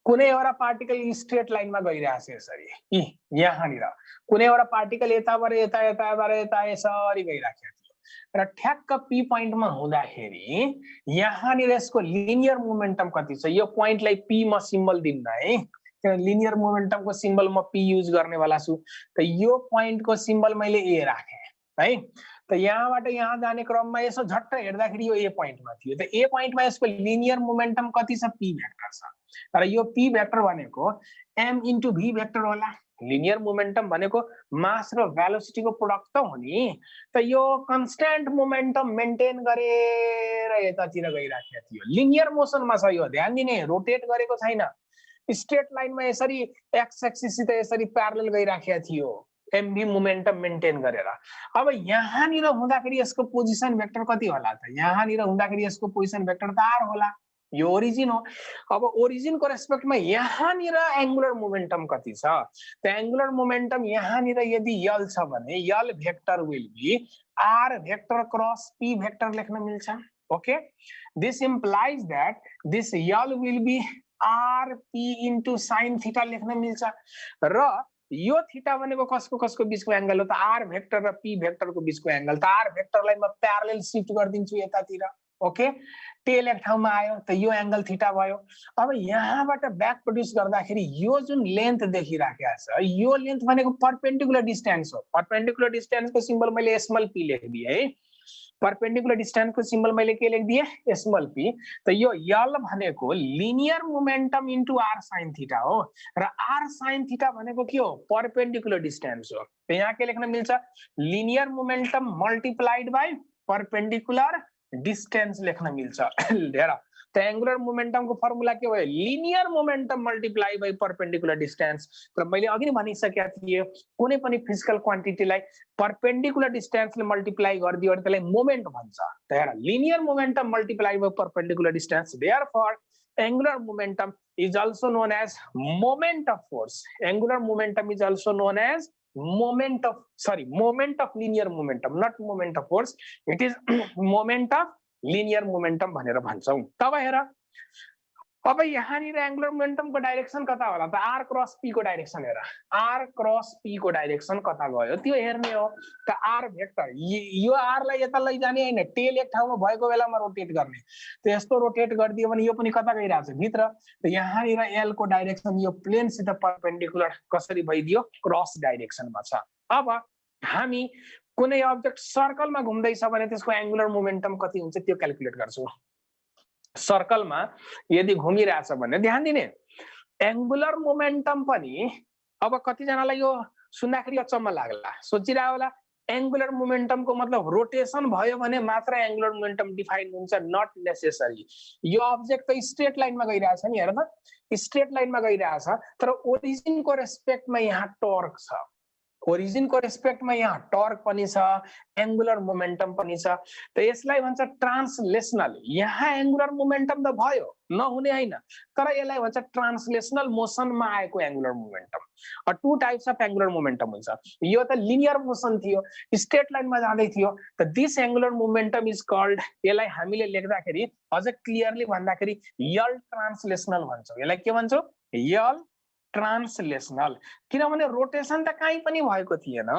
कुनै एउटा पार्टिकल स्ट्रेट लाइनमा गइरहेछ यसरी यहाँनिर कुनै एउटा पार्टिकल यताबाट यता यताबाट यता यसरी गइराखेको थियो र ठ्याक्क p पोइन्टमा हुँदाखेरि यहाँनिर यसको लिनियर मोमेन्टम कति छ यो पोइन्टलाई p म सिम्बल दिन्न है किन लिनियर मोमेन्टमको सिम्बल म p युज गर्नेवाला छु त यो पोइन्टको सिम्बल मैले a राखे है त यहाँबाट यहाँ जाने क्रममा यसो झट्ट हेर्दाखेरि यो ए पोइन्टमा थियो त ए पोइन्टमा यसको लिनियर मोमेन्टम कति छ p भेक्टर छ तर यो p भेक्टर भनेको m * v भेक्टर होला लिनियर मोमेन्टम भनेको मास र भेलोसिटीको प्रोडक्ट त हो नि त यो कन्स्ट्यान्ट मोमेन्टम मेन्टेन गरेर यतातिर गइराखेको थियो लिनियर मोसनमा छ यो ध्यान दिने रोटेट गरेको छैन स्ट्रेट लाइनमा यसरी एक्स एक्सिस सित यसरी प्यारलल गइराखेको थियो mv मोमेन्टम मेन्टेन गरेर अब यहाँनिर हुँदाखेरि यसको पोजिसन भेक्टर कति होला त यहाँनिर हुँदाखेरि यसको पोजिसन भेक्टर त r होला यो ओरिजिन हो अब ओरिजिनको रेस्पेक्टमा यहाँनिर एंगुलर मोमेन्टम कति छ त एंगुलर मोमेन्टम यहाँनिर यदि यल छ भने L vector will be r vector cross p vector लेख्न मिल्छ okay this implies that this L will be rp into sin theta लेख्न मिल्छ र यो थीटा भनेको कसको बीचको एंगल हो त r भेक्टर र p भेक्टरको बीचको एंगल त r भेक्टरलाई म प्यारलल शिफ्ट गर्दिन्छु यतातिर ओके टेल एक ठाउँमा आयो त यो एंगल थीटा भयो अब यहाँबाट ब्याक प्रोड्युस गर्दाखेरि यो जुन लेन्थ देखिराखेको छ यो लेन्थ भनेको परपेन्डिकुलर डिस्टेन्स हो परपेन्डिकुलर डिस्टेन्सको सिम्बल मैले स्मल p लेखिदिए है परपेंडिकुलर डिस्टेंस को सिंबल मैले के लेख दिए स्मॉल p। तो यो l भनेको linear momentum into r sin theta हो र r sin थीटा भनेको के हो परपेंडिकुलर डिस्टेंस हो। तो यहाँ के लेख्न मिल्छ linear momentum multiplied by perpendicular distance लेख्न मिल्छ। हेर तो एंगुलर मोमेंटम को फर्मुला के भयो linear momentum multiply by perpendicular distance. तर मैले अघि नै भनिसकेका थिए कुनै पनि फिजिकल क्वान्टिटीलाई परपेंडिकुलर डिस्टेंसले मल्टिप्लाई गरिदियो भने त्यसलाई मोमेन्ट भन्छ। त हेर linear momentum multiply by perpendicular distance therefore angular momentum is also known as moment of force. Angular momentum is also known as moment of linear momentum, not moment of force. It is moment of linear momentum भनेर भन्छौं। तब हेर अब यहाँनिर एंगुलर मोमेंटम को डाइरेक्सन कता होला त r क्रॉस p को डाइरेक्सन हेर r क्रॉस p को डाइरेक्सन कता गयो त्यो हेर्ने हो। त r भेक्टर यो r लाई यता लैजाने हैन टेल एक ठाउँमा भएको बेलामा रोटेट गर्ने। त यस्तो रोटेट गरिदियो भने यो पनि कता गइराछ भित्र। त यहाँनिर l को डाइरेक्सन यो प्लेनसित परपेंडिकुलर कसरी भइदियो क्रॉस डाइरेक्सनमा छ। अब हामी कुनै अब्जेक्ट सर्कलमा घुम्दैछ भने त्यसको एंगुलर मोमेन्टम कति हुन्छ त्यो क्याल्कुलेट गर्छौं। सर्कलमा यदि घुमिरहेछ भने ध्यान दिने एंगुलर मोमेन्टम पनि अब कतिजनालाई यो सुन्दाखेरि अचम्म लाग्ला सोचिरा होला एंगुलर मोमेन्टम को मतलब रोटेशन भयो भने मात्र एंगुलर मोमेन्टम डिफाइन हुन्छ नट नेसेसरी। यो अब्जेक्ट त स्ट्रेट लाइनमा गइरहेछ नि हेर त स्ट्रेट लाइनमा गइरहेछ तर ओरिजिन को रेस्पेक्टमा यहाँ टर्क छ ओरिजिन को रेस्पेक्ट में यहाँ टर्क पनि छ एंगुलर मोमेंटम पनि छ। त यसलाई भन्छ ट्रान्सलेशनल। यहाँ एंगुलर मोमेंटम त भयो नहुने हैन तर यसलाई भन्छ ट्रान्सलेशनल मोसनमा आएको angular momentum. Two types of angular momentum हुन्छ। यो त लिनियर मोसन थियो स्ट्रेट लाइनमा जाँदै थियो त this angular momentum is called यसलाई हामीले लेख्दाखेरि अझ क्लियरली भन्दाखेरि यल ट्रान्सलेशनल भन्छौं। यसलाई के भन्छौं यल ट्रान्सलेशनल किनभने रोटेशन त कहीँ पनि भएको थिएन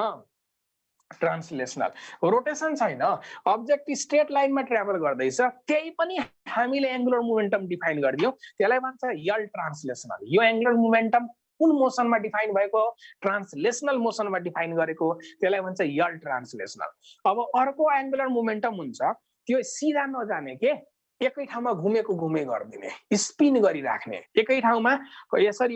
ट्रान्सलेशनल रोटेशन छैन अब्जेक्ट स्ट्रेट लाइनमा ट्राभल गर्दैछ त्यही पनि हामीले एंगुलर मोमेन्टम डिफाइन गर्दियौ त्यसलाई भन्छ यल ट्रान्सलेशनल। यो एंगुलर मोमेन्टम कुन मोसनमा डिफाइन भएको ट्रान्सलेशनल मोसनमा डिफाइन गरेको त्यसलाई भन्छ यल ट्रान्सलेशनल। अब अर्को एंगुलर मोमेन्टम हुन्छ त्यो सिधा नजाने के एकै ठाउँमा घुमेको घुमे गर्दिने स्पिन गरिराख्ने एकै ठाउँमा यसरी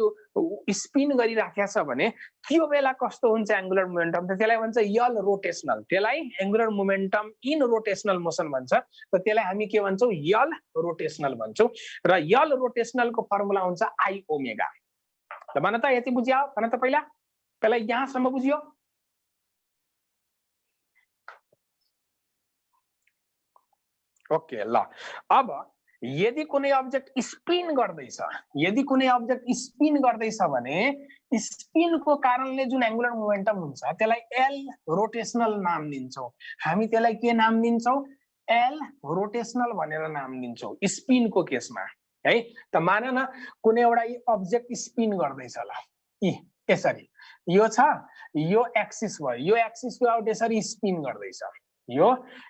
स्पिन गरिराखेको छ भने त्यो बेला कस्तो हुन्छ एंगुलर मोमेन्टम त त्यसलाई भन्छ यल रोटेशनल। त्यसलाई angular momentum in rotational motion भन्छ। त त्यसलाई हामी के भन्छौं यल रोटेशनल भन्छौं र यल रोटेशनल को फर्मुला हुन्छ आई ओमेगा। त भन त यति बुझ्या भन त पहिला यहाँसम्म बुझ्यो। ओके ल अब यदि कुनै अब्जेक्ट स्पिन गर्दैछ भने स्पिन को कारणले जुन एंगुलर मोमेन्टम हुन्छ त्यसलाई एल रोटेशनल नाम दिन्छौं। हामी त्यसलाई के नाम दिन्छौं एल रोटेशनल भनेर नाम दिन्छौं स्पिन को केसमा है। त मान न कुनै एउटा अब्जेक्ट स्पिन गर्दैछ ल यसरी यो छ यो एक्सिस भयो यो एक्सिस को आउट यसरी स्पिन गर्दैछ यो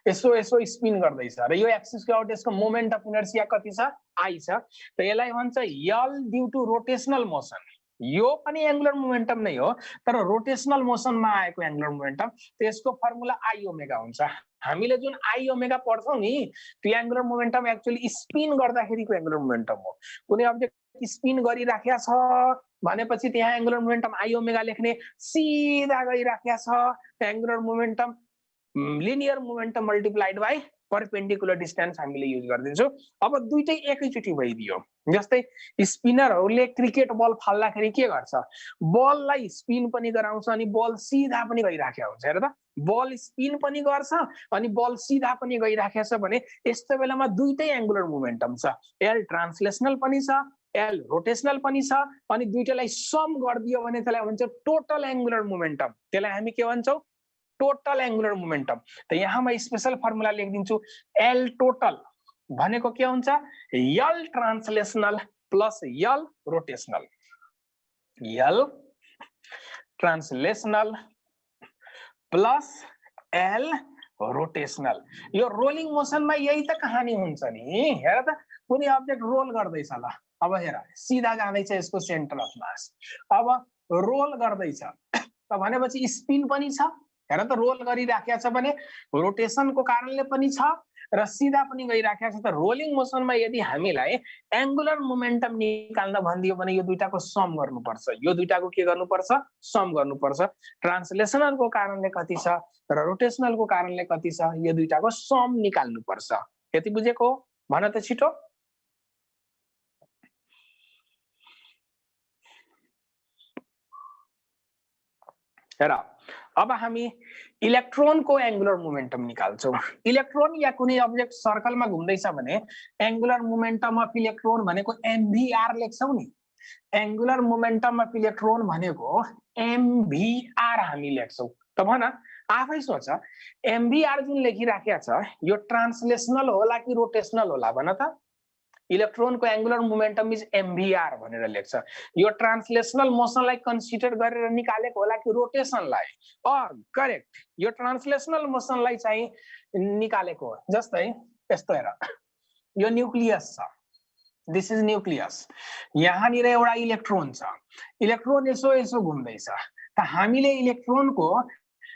यसो स्पिन गर्दैछ र यो एक्सिस को आउट यसको मोमेन्ट अफ इनर्शिया कति छ आई छ। त यसलाई भन्छ यल ड्यू टु रोटेशनल मोसन। यो पनि एंगुलर मोमेन्टम नै हो तर रोटेशनल मोसनमा आएको एंगुलर मोमेन्टम त्यसको फर्मुला आई ओमेगा हुन्छ। हामीले जुन आई ओमेगा पढ्छौं नि त्यो angular momentum actually spin गर्दाखेरिको angular momentum हो। कुनै अब्जेक्ट स्पिन गरिराखेको छ भनेपछि त्यहाँ एंगुलर मोमेन्टम आई ओमेगा लेख्ने सिधा गइराखेको छ angular momentum linear momentum multiplied by perpendicular distance हामीले युज गर्दिन्छौं। अब दुईटै एकैचोटी भइदियो जस्तै स्पिनरहरूले क्रिकेट बल फाल्दाखेरि के गर्छ बललाई स्पिन पनि गराउँछ अनि बल सिधा पनि गइराखेको हुन्छ। हेर त बल स्पिन पनि गर्छ अनि बल सिधा पनि गइराखेको छ भने यस्तो बेलामा दुईटै एंगुलर मोमेन्टम छ एल ट्रान्सलेशनल पनि छ एल रोटेशनल पनि छ अनि दुईटैलाई सम गरिदियो भने त्यसलाई भन्छ टोटल एंगुलर मोमेन्टम। त्यसलाई हामी के भन्छौं टोटल एंगुलर मोमेन्टम। त यहाँ म स्पेशल फर्मुला लेखिदिन्छु एल टोटल भनेको के हुन्छ यल ट्रान्सलेशनल प्लस यल रोटेशनल। यल ट्रान्सलेशनल प्लस एल रोटेशनल। यो रोलिङ मोसनमा यही त कहानी हुन्छ नि। हेर त कुनै अब्जेक्ट रोल गर्दैछ ल अब हेर सिधा जाँदैछ यसको सेन्टर अफ मास अब रोल गर्दैछ त भनेपछि स्पिन पनि छ हेर त रोल गरिराखेको छ भने रोटेसनको कारणले पनि छ र सिधा पनि गइराखेको छ। त रोलिङ मोसनमा यदि हामीलाई एंगुलर मोमेन्टम निकाल्न भनिदियो भने यो दुईटाको सम गर्नुपर्छ, यो दुईटाको के गर्नुपर्छ, सम गर्नुपर्छ। ट्रान्सलेसनलको कारणले कति छ र रोटेसनलको कारणले कति छ, यो दुईटाको सम निकाल्नुपर्छ। यति बुझेको भन त छिटो। हेर अब हामी इलेक्ट्रोनको एंगुलर मोमेन्टम निकाल्छौं। इलेक्ट्रोन या कुनै अब्जेक्ट सर्कलमा घुम्दैछ भने एंगुलर मोमेन्टम अफ इलेक्ट्रोन भनेको mvr लेख्छौं नि। एंगुलर मोमेन्टम अफ इलेक्ट्रोन भनेको mvr हामी लेख्छौं। त भन आफै सोच, mvr जुन लेखिराखेको छ यो ट्रान्सलेसनल होला कि रोटेसनल होला भन त। इलेक्ट्रोन को एंगुलर मोमेन्टम इज mvr भनेर लेख्छ। यो ट्रान्सलेसनल मोसनलाई कन्सिडर गरेर निकालेको होला कि रोटेसनलाई? करेक्ट, यो ट्रान्सलेसनल मोसनलाई चाहिँ निकालेको हो। जस्तै यस्तो हेर, यो न्यूक्लियस छ, दिस इज न्यूक्लियस। यहाँनिर एउटा इलेक्ट्रोन छ, इलेक्ट्रोन यसो यसो घुम्दैछ। त हामीले इलेक्ट्रोनको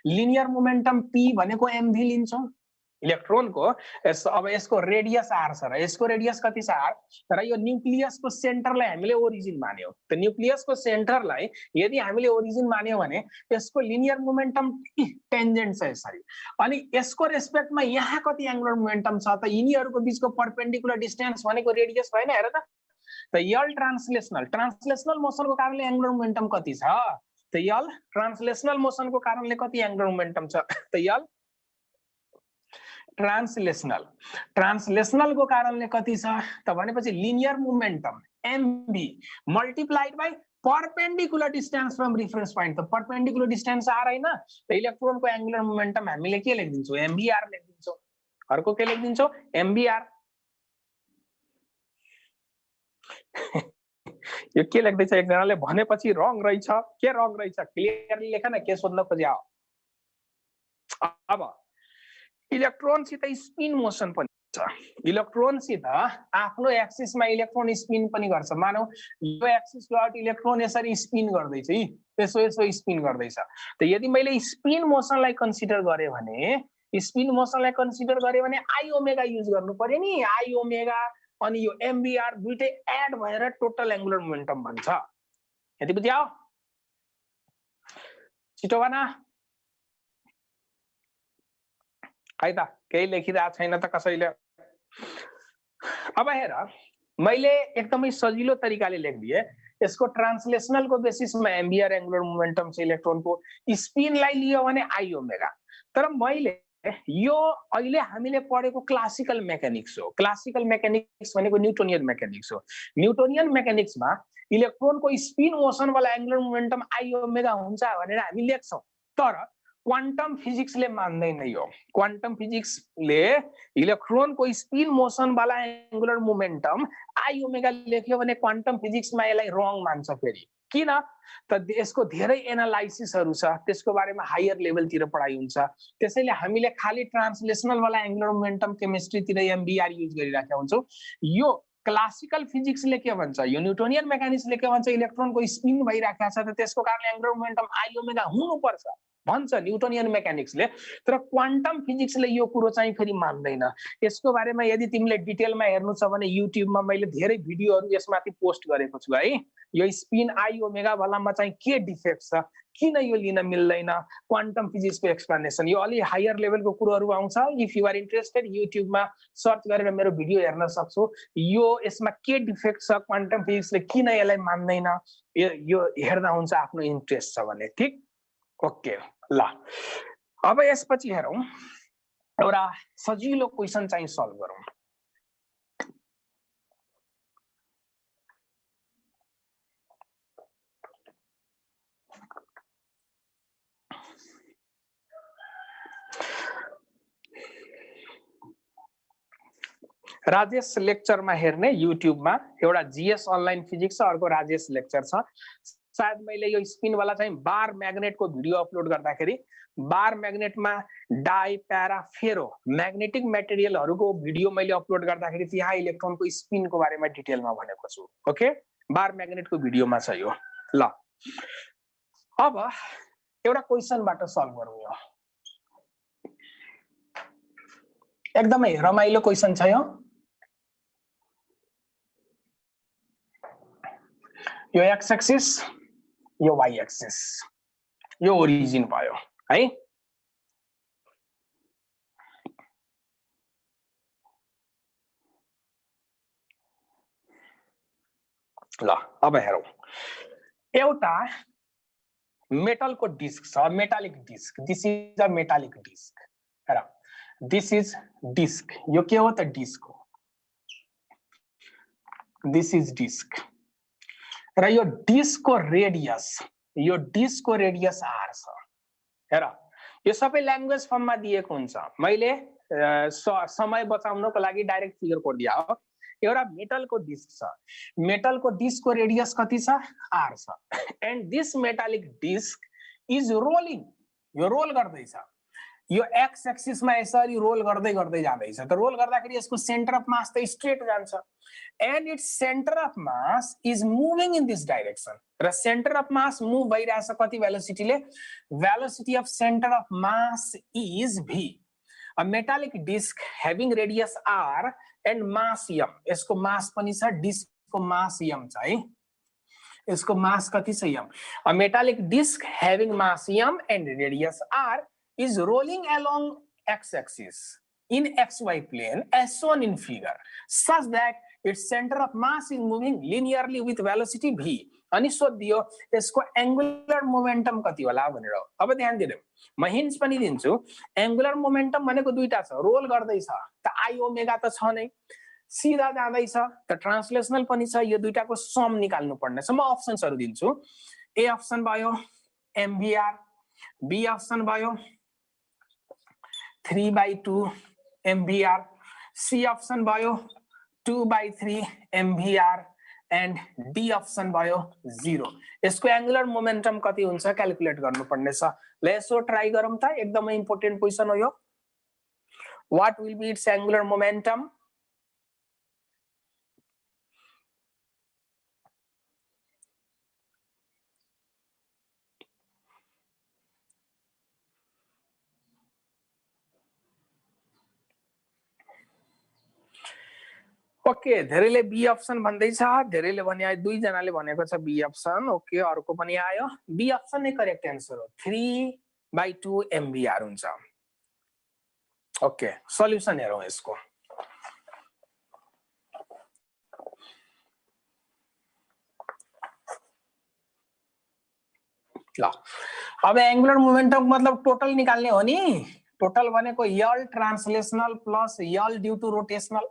लिनियर मोमेन्टम p भनेको mv लिन्छौं। इलेक्ट्रोनको अब यसको रेडियस r छ र यसको रेडियस कति छ r, र यो न्यूक्लियसको सेन्टरलाई हामीले ओरिजिन मान्यौ। त न्यूक्लियसको सेन्टरलाई यदि हामीले ओरिजिन मान्यौ भने यसको लिनियर मोमेन्टम टेन्जेन्ट छ यसरी, अनि यसको रेस्पेक्टमा यहाँ कति एंगुलर मोमेन्टम छ त यिनीहरूको बीचको परपेन्डिकुलर डिस्टेन्स भनेको रेडियस भएन। हेर त यल ट्रान्सलेसनल, ट्रान्सलेसनल मोसनको कारणले एंगुलर मोमेन्टम कति छ त यल ट्रान्सलेसनल मोसनको कारणले कति एंगुलर मोमेन्टम छ त यल ट्रान्सलेसनल, ट्रान्सलेसनल को कारणले कति छ त भनेपछि linear momentum mv multiplied by perpendicular distance from reference point. त परपेन्डिकुलर डिस्टेन्स r हैन त इलेक्ट्रोनको एंगुलर मोमेन्टम हामीले के लेख्दिन्छौं, mvr लेख्दिन्छौं। अर्को के लेख्दिन्छौं, mvr। यो के लेख्दै छ एकजनाले भनेपछि रङ रहेछ, के रङ रहेछ क्लियरली लेख न, के सोध्न खोज्या हो। अब इलेक्ट्रोनसित स्पिन मोसन पनि छ, इलेक्ट्रोनसित आफ्नो एक्सिसमा इलेक्ट्रोन स्पिन पनि गर्छ। मानौ यो एक्सिसबाट इलेक्ट्रोन यसरी स्पिन गर्दैछ, यसो यसो स्पिन गर्दैछ। त यदि मैले स्पिन मोसनलाई कन्सिडर गरे भने, स्पिन मोसनलाई कन्सिडर गरे भने आई ओमेगा युज गर्नु पर्यो नि। आई ओमेगा अनि यो mvr दुईटै एड भएर टोटल एंगुलर मोमेन्टम भन्छ। यति बुझ्यौ? छिटो भन। है त केही लेखिरहेको छैन त कसैले? अब हेर, मैले एकदमै सजिलो तरिकाले लेखदिए। यसको ट्रान्सलेसनलको बेसिसमा mvr एंगुलर मोमेन्टम छ इलेक्ट्रोनको, स्पिनलाई लियो भने आई ओमेगा। तर मैले यो अहिले हामीले पढेको क्लासिकल मेकानिक्स हो। क्लासिकल मेकानिक्स भनेको न्यूटोनियन मेकानिक्स हो। न्यूटोनियन मेकानिक्समा इलेक्ट्रोनको स्पिन मोसन वाला एंगुलर मोमेन्टम आई ओमेगा हुन्छ भनेर हामी लेख्छौं। तर क्वान्टम फिजिक्सले मान्दैन यो। क्वान्टम फिजिक्सले इलेक्ट्रोनको स्पिन मोसन वाला एंगुलर मोमेन्टम आई ओमेगा लेख्यो भने क्वान्टम फिजिक्समा यसलाई रङ मान्छ। फेरि किन त यसको धेरै एनालाइसिसहरु छ, त्यसको बारेमा हायर लेभलतिर पढाइ हुन्छ। त्यसैले हामीले खाली ट्रान्सलेसनल वाला एंगुलर मोमेन्टम केमिस्ट्रीतिर mvr युज गरिराखेका हुन्छौं। यो क्लासिकल फिजिक्सले के भन्छ, यो न्यूटोनियन मेकानिक्सले के भन्छ, इलेक्ट्रोनको स्पिन भइराखेको छ त त्यसको कारणले एंगुलर मोमेन्टम आई ओमेगा हुनुपर्छ भन्छ न्यूटोनियन मेकानिक्सले। तर क्वान्टम फिजिक्सले यो कुरो चाहिँ फेरि मान्दैन। यसको बारेमा यदि तिमीले डिटेलमा हेर्नु छ भने युट्युबमा मैले धेरै भिडियोहरु यसमाथि पोस्ट गरेको छु है। यो स्पिन आई ओमेगा वालामा चाहिँ के डिफेक्ट छ, किन यो लिन मिल्दैन, क्वान्टम फिजिक्सको एक्सप्लेनेसन, यो अलि हायर लेभलको कुरोहरु आउँछ। इफ यु आर इन्ट्रेस्टेड युट्युबमा सर्च गरेर मेरो भिडियो हेर्न सक्छौ। यो यसमा के डिफेक्ट छ, क्वान्टम फिजिक्सले किन यसलाई मान्दैन, यो हेर्दा हुन्छ आफ्नो इन्ट्रेस्ट छ भने। ठीक, ओके ल। अब यसपछि हेरौं एउटा सजिलो क्वेशन चाहिँ सल्भ गरौं। राजेश लेक्चरमा हेर्ने युट्युबमा एउटा जीएस अनलाइन फिजिक्स छ, अर्को राजेश लेक्चर छ। सायद मैले यो स्पिन वाला चाहिँ बार म्याग्नेटको भिडियो अपलोड गर्दाखेरि बार म्याग्नेटमा डाई प्यारा फेरो म्याग्नेटिक मटेरियलहरुको भिडियो मैले अपलोड गर्दाखेरि त्यहाँ इलेक्ट्रोनको स्पिनको बारेमा डिटेलमा भनेको छु। ओके, बार म्याग्नेटको भिडियोमा छ यो। ल अब एउटा क्वेशनबाट सल्भ गरौँ। यो एकदमै रमाइलो क्वेशन छ यो। यो एक्स एक्सिस, यो वाई एक्सिस, यो ओरिजिन भयो है। ल अब हेरौं, एउटा मेटलको डिस्क छ, metallic disc. This is a metallic disc. हेर, दिस इज डिस्क। यो के हो त? डिस्क हो। दिस इज डिस्क र यो डिस्कको रेडियस, यो डिस्कको रेडियस आर छ। हेर, यो सबै ल्याङ्ग्वेज फर्ममा दिएको हुन्छ। मैले समय बचाउनको लागि डाइरेक्ट फिगर कोड दिया हो। एउटा मेटलको डिस्क छ, मेटलको डिस्कको रेडियस कति छ? आर छ। And this metallic disc is rolling, यो रोल गर्दैछ। यो एक्स एक्सिसमा यसरी रोल गर्दै गर्दै जाँदैछ। त रोल गर्दाखेरि यसको सेन्टर अफ मास त स्ट्रेट जान्छ। And its centre of mass is moving in this direction. र सेन्टर अफ मास मुभ भइरहेछ कति भेलोसिटीले? Velocity of centre of mass is v। A metallic disc having radius r and mass m. यसको मास पनि छ, डिस्कको मास m छ है। यसको मास कति छ? m. A metallic disc having mass m and radius r is rolling along x-axis in xy plane as shown in figure, such that its center of mass is moving linearly with velocity v. अनि सोधियो यसको एंगुलर मोमेन्टम कति होला भनेर। अब ध्यान दिनु, म हिन्ट्स पनि दिन्छु। एंगुलर मोमेन्टम भनेको दुईटा छ, रोल गर्दैछ त आई ओमेगा त छ नै, सीधा जाँदैछ त ट्रान्सलेशनल पनि छ। यो दुईटाको सम निकाल्नु पर्ने छ। म अप्सन्सहरु दिन्छु। ए अप्सन भयो एमभीआर, बी अप्सन भयो 3/2 एमभीआर, सी अप्सन भयो 2/3 एमभीआर एन्ड डी अप्सन भयो 0। यसको एंगुलर मोमेन्टम कति हुन्छ क्याल्कुलेट गर्नुपर्ने छ। ल यसो ट्राई गरौँ त, एकदमै इम्पोर्टेन्ट क्वेशन हो यो। What will be its angular momentum? Okay, धेरैले बी अप्सन भन्दैछ, धेरैले भने, दुई जनाले भनेको छ बी अप्सन। ओके, अर्को पनि आयो। बी अप्सन नै करेक्ट आन्सर हो, 3/2 एमभीआर हुन्छ। ओके, सल्युसन हेरौँ यसको। ल, अब एंगुलर मोमेन्टम मतलब टोटल निकाल्ने हो नि। टोटल भनेको L translational plus L due to rotational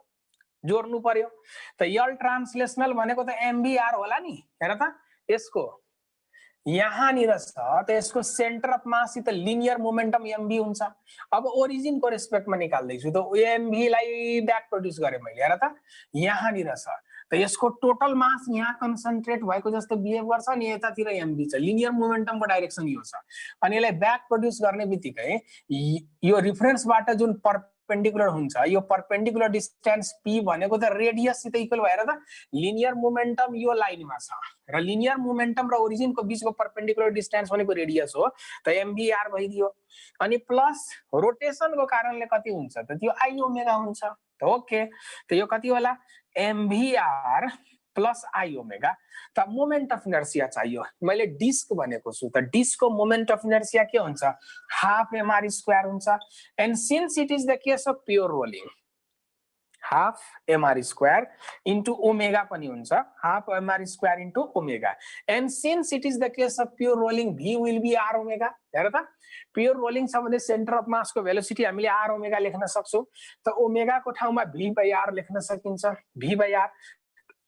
जोड्नु पर्यो। त यल ट्रान्सलेशनल भनेको त एमभीआर होला नि। हेर त, यसको यहाँनिर छ त यसको सेन्टर अफ मास त लिनियर मोमेन्टम एमभी हुन्छ। अब ओरिजिनको रेस्पेक्टमा निकाल्दैछु त एमभी लाई ब्याक प्रोड्युस गरे मैले। हेर त, यहाँनिर छ त यसको टोटल मास यहाँ कन्सन्ट्रेट भएको जस्तो बिहेभ गर्छ नि, यतातिर एमभी छ। लिनियर मोमेन्टमको डाइरेक्सन यो छ। अनि यसलाई ब्याक प्रोड्युस गर्ने बित्तिकै यो रिफरेन्सबाट जुन परपेन्डिकुलर हुन्छ, यो परपेन्डिकुलर डिस्टेन्स p भनेको त रेडियससित इक्वल भएर त लिनियर मोमेन्टम यो लाइनमा छ र लिनियर मोमेन्टम र ओरिजिनको बीचको परपेन्डिकुलर डिस्टेन्स भनेको रेडियस हो त एमभीआर भइदियो। अनि प्लस रोटेशनको कारणले कति हुन्छ त? त्यो आई ओमेगा हुन्छ। त ओके, त यो कति होला? एमभीआर प्लस आई ओमेगा। त मोमेन्ट अफ इनर्सिया चाहियो, मैले डिस्क भनेको छु। त डिस्कको मोमेन्ट अफ इनर्सिया के हुन्छ? हाफ एमआर स्क्वायर हुन्छ। And since it is the case of pure rolling, half MR square into omega पनि हुन्छ, half MR square into omega. And since it is the case of pure rolling, v will be R omega. हेर त, प्योर रोलिङ छ भने सेन्टर अफ मासको भेलोसिटी हामीले आर ओमेगा लेख्न सक्छौँ। त ओमेगाको ठाउँमा v/r लेख्न सकिन्छ। v/r,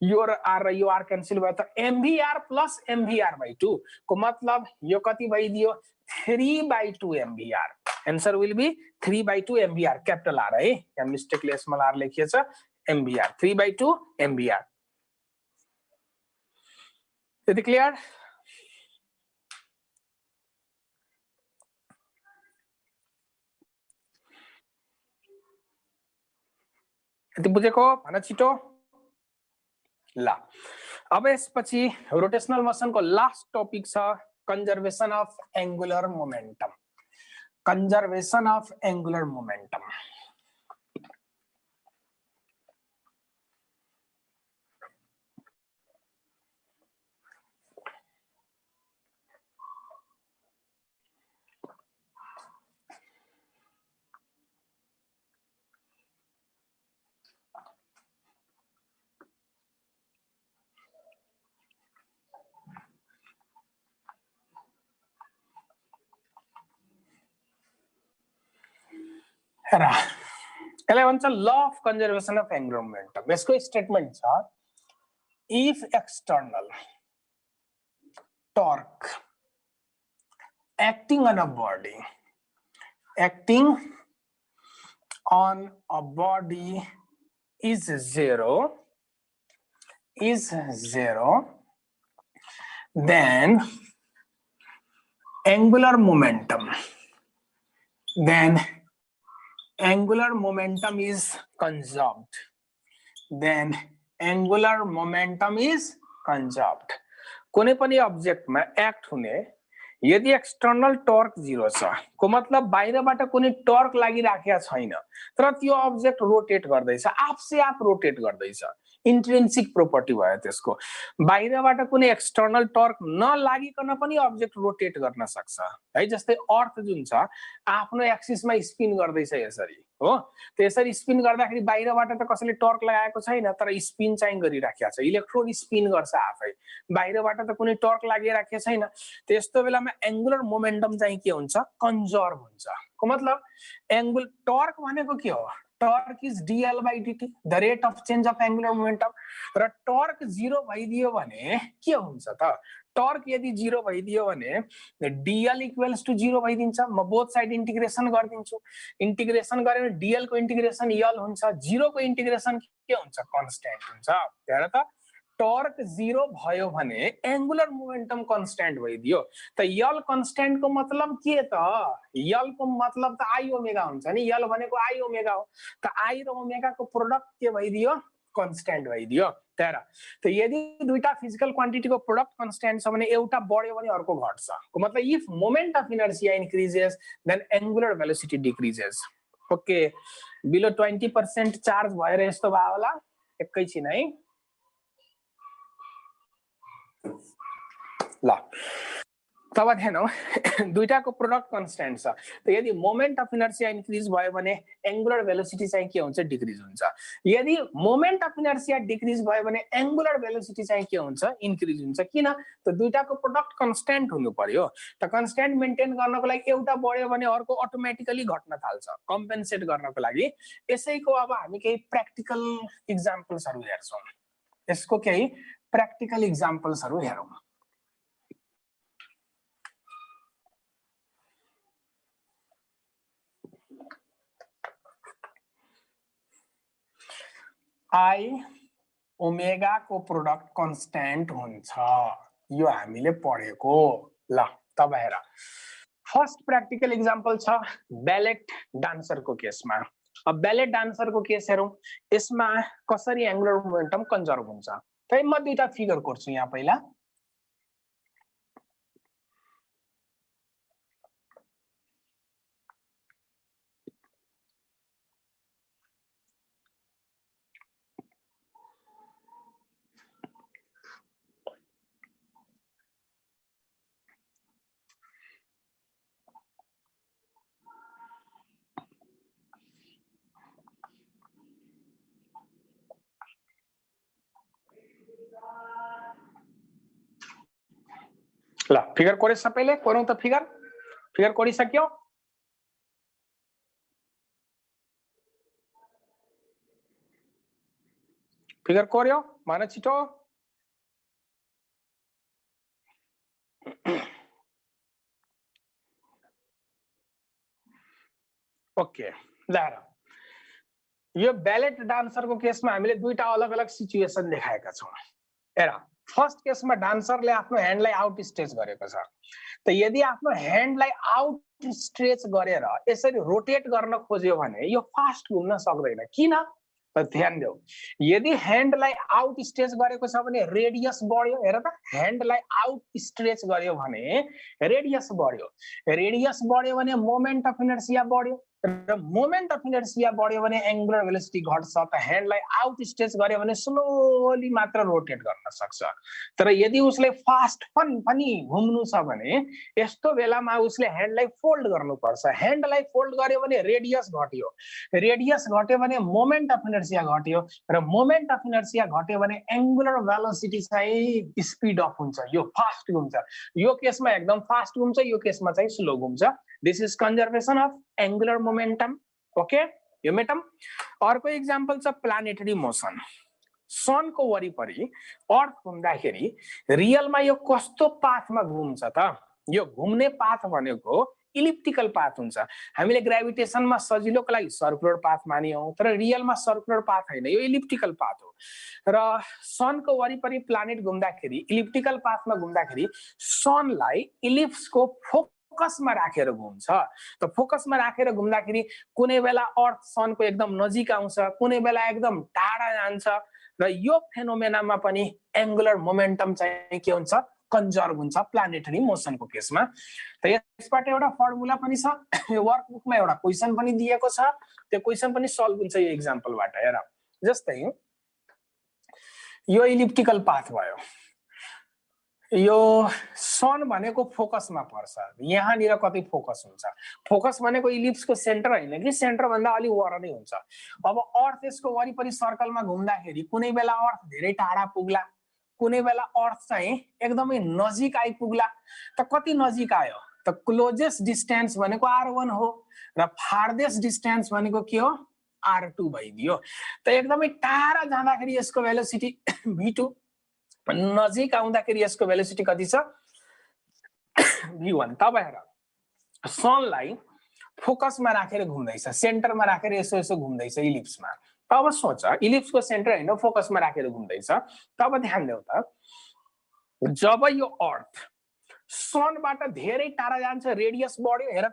यो र आर र यो आर क्यान्सल भयो त एमभीआर प्लस एमभीआर/2 को मतलब यो कति भइदियो? 3/2 MVR. Answer will be 3/2 MVR, capital R है, यहाँ मिस्टेकले स्मल आर लेखिएछ। एमभीआर 3/2 एमभीआर। यदि क्लियर? यति बुझेको भन छिटो। ल, अब यसपछि रोटेशनल मोसनको लास्ट टपिक छ conservation of angular momentum. Conservation of angular momentum. हेरा यसलाई भन्छ law of conservation of angular momentum. यसको स्टेटमेन्ट छ if external torque acting on a body is zero, then angular momentum is conserved. कुनै पनि अब्जेक्टमा एक्ट हुने यदि एक्सटर्नल टर्क 0 छ को मतलब बाहिरबाट कुनै टर्क लागिराखेको छैन तर त्यो अब्जेक्ट रोटेट गर्दैछ, आफसे आफ रोटेट गर्दैछ, इन्ट्रिन्सिक प्रोपर्टी भयो त्यसको। बाहिरबाट कुनै एक्सटर्नल टर्क नलागिकन पनि अब्जेक्ट रोटेट गर्न सक्छ है। जस्तै अर्थ जुन छ आफ्नो एक्सिसमा स्पिन गर्दैछ यसरी हो, त्यसरी स्पिन गर्दाखेरि बाहिरबाट त कसैले टर्क लगाएको छैन तर स्पिन चाहिँ गरिराखेको छ, इलेक्ट्रोन स्पिन गर्छ आफै, बाहिरबाट त कुनै टर्क लागिराखेको छैन। त्यस्तो बेलामा एंगुलर मोमेन्टम चाहिँ के हुन्छ, कन्जर्भ हुन्छ। को मतलब एंगुलर टर्क भनेको के हो, torque is dl by dt, the rate of change of angular momentum. र टर्क 0 भइदियो भने के हुन्छ त, टर्क यदि 0 भइदियो भने dl इक्वल्स टु 0 भइदिन्छ। म बोथ साइड इंटीग्रेशन गरिदिन्छु, इंटीग्रेशन गरे dl को इंटीग्रेशन l हुन्छ, 0 को इंटीग्रेशन के हुन्छ, कांस्टेंट हुन्छ। हेर त टर्क 0 भयो भने एंगुलर मोमेन्टम कांस्टेंट भइदियो। त यल कांस्टेंट को मतलब के त, यल को मतलब त आई ओमेगा हुन्छ नि, यल भनेको आई ओमेगा हो। त आई र ओमेगा को प्रोडक्ट के भइदियो, कांस्टेंट भइदियो। त यदि दुईटा फिजिकल क्वान्टिटी को प्रोडक्ट कांस्टेंट छ भने एउटा बढ्यो भने अर्को घट्छ। को मतलब if moment of inertia increases then angular velocity decreases. Okay, below 20% charge भएर यस्तो भयो होला एकैछिन है। ल तब ध्यान हो दुईटाको प्रोडक्ट कन्स्टेन्ट छ। त यदि मोमेन्ट अफ इनर्शिया इन्क्रिज भयो भने एंगुलर वेलोसिटी चाहिँ के हुन्छ, डिक्रिज हुन्छ। यदि मोमेन्ट अफ इनर्शिया डिक्रिज भयो भने एंगुलर वेलोसिटी चाहिँ के हुन्छ, इन्क्रिज हुन्छ। किन त दुईटाको प्रोडक्ट कन्स्टेन्ट हुनु पर्यो। त कन्स्टेन्ट मेन्टेन गर्नको लागि एउटा बढ्यो भने अर्को अटोमेटिकली घट्न थाल्छ, कम्पेन्सेट गर्नको लागि। यसैको अब हामी केही प्र्याक्टिकल इक्जाम्पल्सहरु हेर्छौं। यसको केही प्र्याक्टिकल इक्जाम्पल्सहरु हेरौं। आई ओमेगा को प्रोडक्ट कांस्टेंट हुन्छ, यो हामीले पढेको। ल तब हेर, फर्स्ट प्र्याक्टिकल इक्जाम्पल छ बैलेट डान्सर को केसमा। अब बैलेट डान्सर को केस हेरौं, यसमा कसरी एंगुलर मोमेन्टम कन्जर्भ हुन्छ। त म दुईटा फिगर कोर्छु यहाँ पहिला। ल फिगर कोरे सबैले कोरौं त फिगर कोरिसक्यो। फिगर कोर्यो भन छिटो। ओके, ल यो बैलेट डान्सर को केसमा हामीले दुईटा अलग अलग सिचुएसन देखाएका छौं। हेर, फर्स्ट केसमा डान्सरले आफ्नो ह्यान्डलाई आउट स्ट्रेच गरेको छ। त यदि आफ्नो ह्यान्डलाई आउट स्ट्रेच गरेर यसरी रोटेट गर्न खोज्यो भने यो फास्ट घुम्न सक्दैन। किन त ध्यान देऊ, यदि ह्यान्डलाई आउट स्ट्रेच गरेको छ भने रेडियस बढ्यो। हेर त, ह्यान्डलाई आउट स्ट्रेच गर्यो भने रेडियस बढ्यो, रेडियस बढ्यो भने मोमेन्ट अफ इनर्शिया बढ्यो, र मोमेन्ट अफ इनर्शिया बढ्यो भने एंगुलर वेलोसिटी घट्छ। त ह्यान्डलाई आउट स्ट्रेच गर्यो भने स्लोली मात्र रोटेट गर्न सक्छ। तर यदि उसले फास्ट पनि घुम्नु छ भने यस्तो बेलामा उसले ह्यान्डलाई फोल्ड गर्नुपर्छ। ह्यान्डलाई फोल्ड गर्यो भने रेडियस घट्यो, रेडियस घट्यो भने मोमेन्ट अफ इनर्शिया घट्यो, र मोमेन्ट अफ इनर्शिया घट्यो भने एंगुलर वेलोसिटी चाहिँ स्पीड अफ हुन्छ, यो फास्ट घुम्छ। यो केसमा एकदम फास्ट घुम्छ, यो केसमा चाहिँ स्लो घुम्छ। This is conservation of angular momentum. Okay यो मेटम अर्को एक्जाम्पल छ प्लानेटरी मोसन सनको वरिपरि अर्थ घुम्दाखेरि रियलमा यो कस्तो पाथमा घुम्छ त यो घुम्ने पाथ भनेको इलिप्टिकल पाथ हुन्छ हामीले ग्रेभिटेसनमा सजिलोको लागि सर्कुलर पाथ मानियौं तर रियलमा सर्कुलर पाथ हैन यो इलिप्टिकल पाथ हो र सनको वरिपरि प्लानेट घुम्दाखेरि इलिप्टिकल पाथमा घुम्दाखेरि सनलाई इलिप्सको फोकसमा राखेर घुम्छ त फोकसमा राखेर घुम्दाखेरि कुनै बेला अर्थ सनको एकदम नजिक आउँछ कुनै बेला एकदम टाढा जान्छ र यो फेनोमेनामा पनि एंगुलर मोमेन्टम चाहिँ के हुन्छ कन्जर्भ हुन्छ प्लानेटरी मोसनको केसमा त यसबाट एउटा फर्मुला पनि छ यो वर्कबुकमा एउटा क्वेशन पनि दिएको छ त्यो क्वेशन पनि सल्भ हुन्छ यो एक्जाम्पलबाट हेर जस्तै यो इलिप्टिकल पाथ भयो यो सन भनेको फोकसमा पर्छ यहाँनिर कतै फोकस हुन्छ फोकस भनेको इलिप्सको सेन्टर हैन कि सेन्टर भन्दा अलि वरनै हुन्छ अब अर्थ यसको वरिपरि सर्कलमा घुम्दाखेरि कुनै बेला अर्थ धेरै टाढा पुग्ला कुनै बेला अर्थ चाहिँ एकदमै नजिक आइपुग्ला त कति नजिक आयो त क्लोजेस्ट डिस्टेन्स भनेको r1 हो र फार्देस्ट डिस्टेन्स भनेको के हो r2 भइदियो त एकदमै टाढा जाँदाखेरि यसको भेलोसिटी v2 नजिक आउँदाखेरि यसको भेलोसिटी कति छ v1 तब हेर सनलाई फोकसमा राखेर घुम्दैछ सेन्टरमा राखेर यसो यसो घुम्दैछ इलिप्समा तब सोच इलिप्सको सेन्टर हैन फोकसमा राखेर घुम्दैछ तब ध्यान देऊ त जब यो अर्थ सनबाट धेरै टाढा जान्छ रेडियस बढ्यो हेर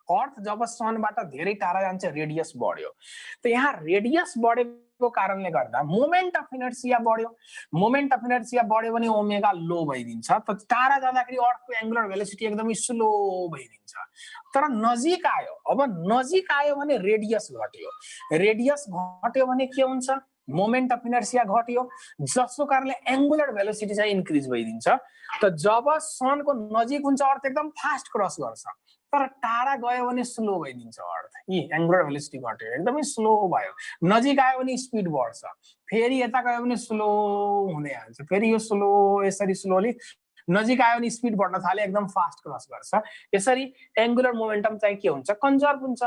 अर्थ जब सनबाट धेरै टाढा जान्छ रेडियस बढ्यो त यहाँ रेडियस बढेको कारणले गर्दा मोमेन्ट अफ इनर्शिया बढ्यो मोमेन्ट अफ इनर्शिया बढ्यो भने ओमेगा लो भइदिन्छ त टाढा जाँदाखेरि अर्थको एंगुलर भेलोसिटी एकदमै स्लो भइदिन्छ तर नजिक आयो अब नजिक आयो भने रेडियस घट्यो भने के हुन्छ मोमेन्ट अफ इनर्शिया घट्यो जसको कारणले एंगुलर भेलोसिटी चाहिँ इन्क्रिज भइदिन्छ त जब सनको नजिक हुन्छ अर्थ एकदम फास्ट क्रस गर्छ तर टाढा गयो भने स्लो भइदिन्छ अर्थ यी एंगुलर भेलोसिटी घट्यो एकदमै स्लो भयो नजिक आयो भने स्पिड बढ्छ फेरि यता गयो भने स्लो हुँदै जान्छ फेरि यो स्लो यसरी स्लोली नजिक आयो भने स्पिड बढ्न थाले एकदम फास्ट क्रस गर्छ यसरी एंगुलर मोमेन्टम चाहिँ के हुन्छ कन्जर्भ हुन्छ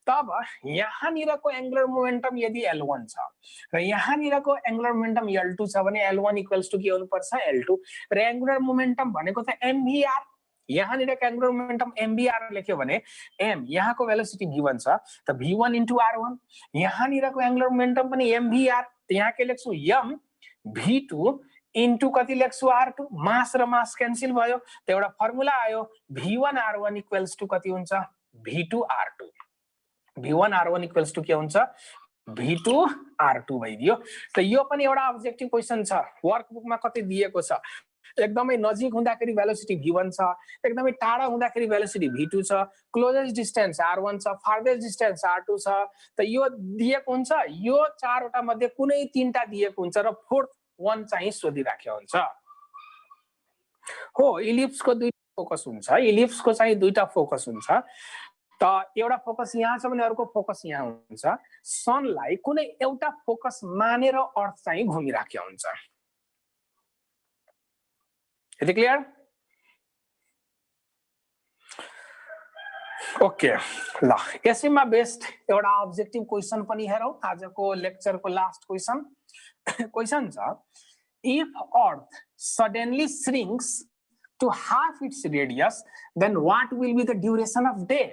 तब यहाँनिरको एंगुलर मोमेन्टम यदि L1 छ र यहाँनिरको एंगुलर मोमेन्टम L2 छ भने L1 इक्वल्स टु के हुनुपर्छ L2 र एंगुलर मोमेन्टम भनेको त mvr यहाँनिरको एंगुलर मोमेन्टम mvr लेख्यो भने m यहाँको भेलोसिटी v1 छ त v1 * r1 यहाँनिरको एंगुलर मोमेन्टम पनि mvr त यहाँ के लेख्छु m v2 इन्टु कति लेख्छु r2 मास र मास क्यान्सल भयो त एउटा फर्मुला आयो v1 r1 इक्वल्स टु कति हुन्छ v2 r2 v1 r1 equals to के हुन्छ v2 r2 भइदियो त यो पनि एउटा अब्जेक्टिभ क्वेशन छ वर्कबुकमा कतै दिएको छ एकदमै नजिक हुँदाखेरि भेलोसिटी v1 छ एकदमै टाढा हुँदाखेरि भेलोसिटी v2 छ क्लोजेस्ट डिस्टेन्स r1 छ फार्देस्ट डिस्टेन्स r2 छ त यो दिएको हुन्छ यो चारवटा मध्ये कुनै तीनटा दिएको हुन्छ र फोर्थ वन चाहिँ सोधिराख्यो हुन्छ हो इलिप्सको दुईटा फोकस हुन्छ इलिप्सको चाहिँ दुईटा फोकस हुन्छ त एउटा फोकस यहाँ छ भने अर्को फोकस यहाँ हुन्छ सनलाई कुनै एउटा फोकस मानेर अर्थ चाहिँ घुमिराख्यो हुन्छ यति क्लियर ओके ल यसैमा बेस्ट एउटा अब्जेक्टिभ क्वेशन पनि हेरौं आजको लेक्चरको लास्ट क्वेशन क्वेशन छ if earth suddenly shrinks to half its radius then what will be the duration of day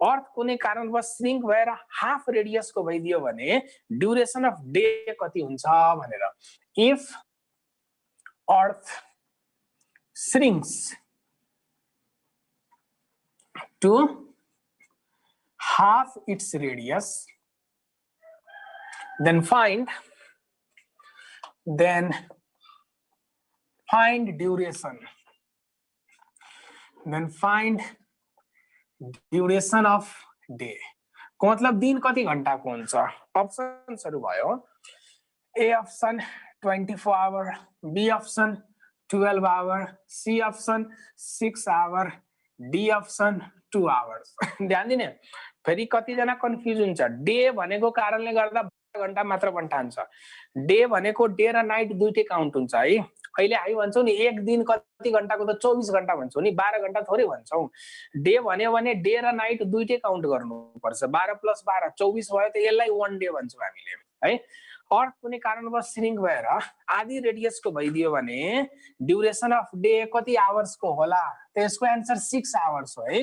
अर्थ कुनै कारणवश श्रिंक भएर हाफ रेडियस को भइदियो भने ड्युरेसन अफ डे कति हुन्छ भनेर if earth shrinks to half its radius then find duration of day को मतलब दिन कति घण्टाको हुन्छ अप्सन्सहरु भयो A option 24 hour B option 12 hour C option 6 hour D option 2 hours ध्यान दिने फेरि कति जना कन्फ्युज हुन्छ डे भनेको कारणले गर्दा 12 घण्टा मात्र बन्टान्छ डे भनेको डे र नाइट दुईटै काउन्ट हुन्छ है अहिले हामी भन्छौँ नि एक दिन कति घण्टाको त 24 घण्टा भन्छौँ नि, 12 घण्टा थोरै भन्छौँ। डे भन्यो भने डे र नाइट दुईटै काउन्ट गर्नुपर्छ। 12 + 12 24 भयो त यसलाई 1 डे भन्छौँ हामीले है। अर्थ कुनै कारणवश श्रिङ्क भएर आधी रेडियसको भइदियो भने ड्युरेसन अफ डे कति आवर्सको होला? त्यसको एन्सर 6 आवर्स हो है।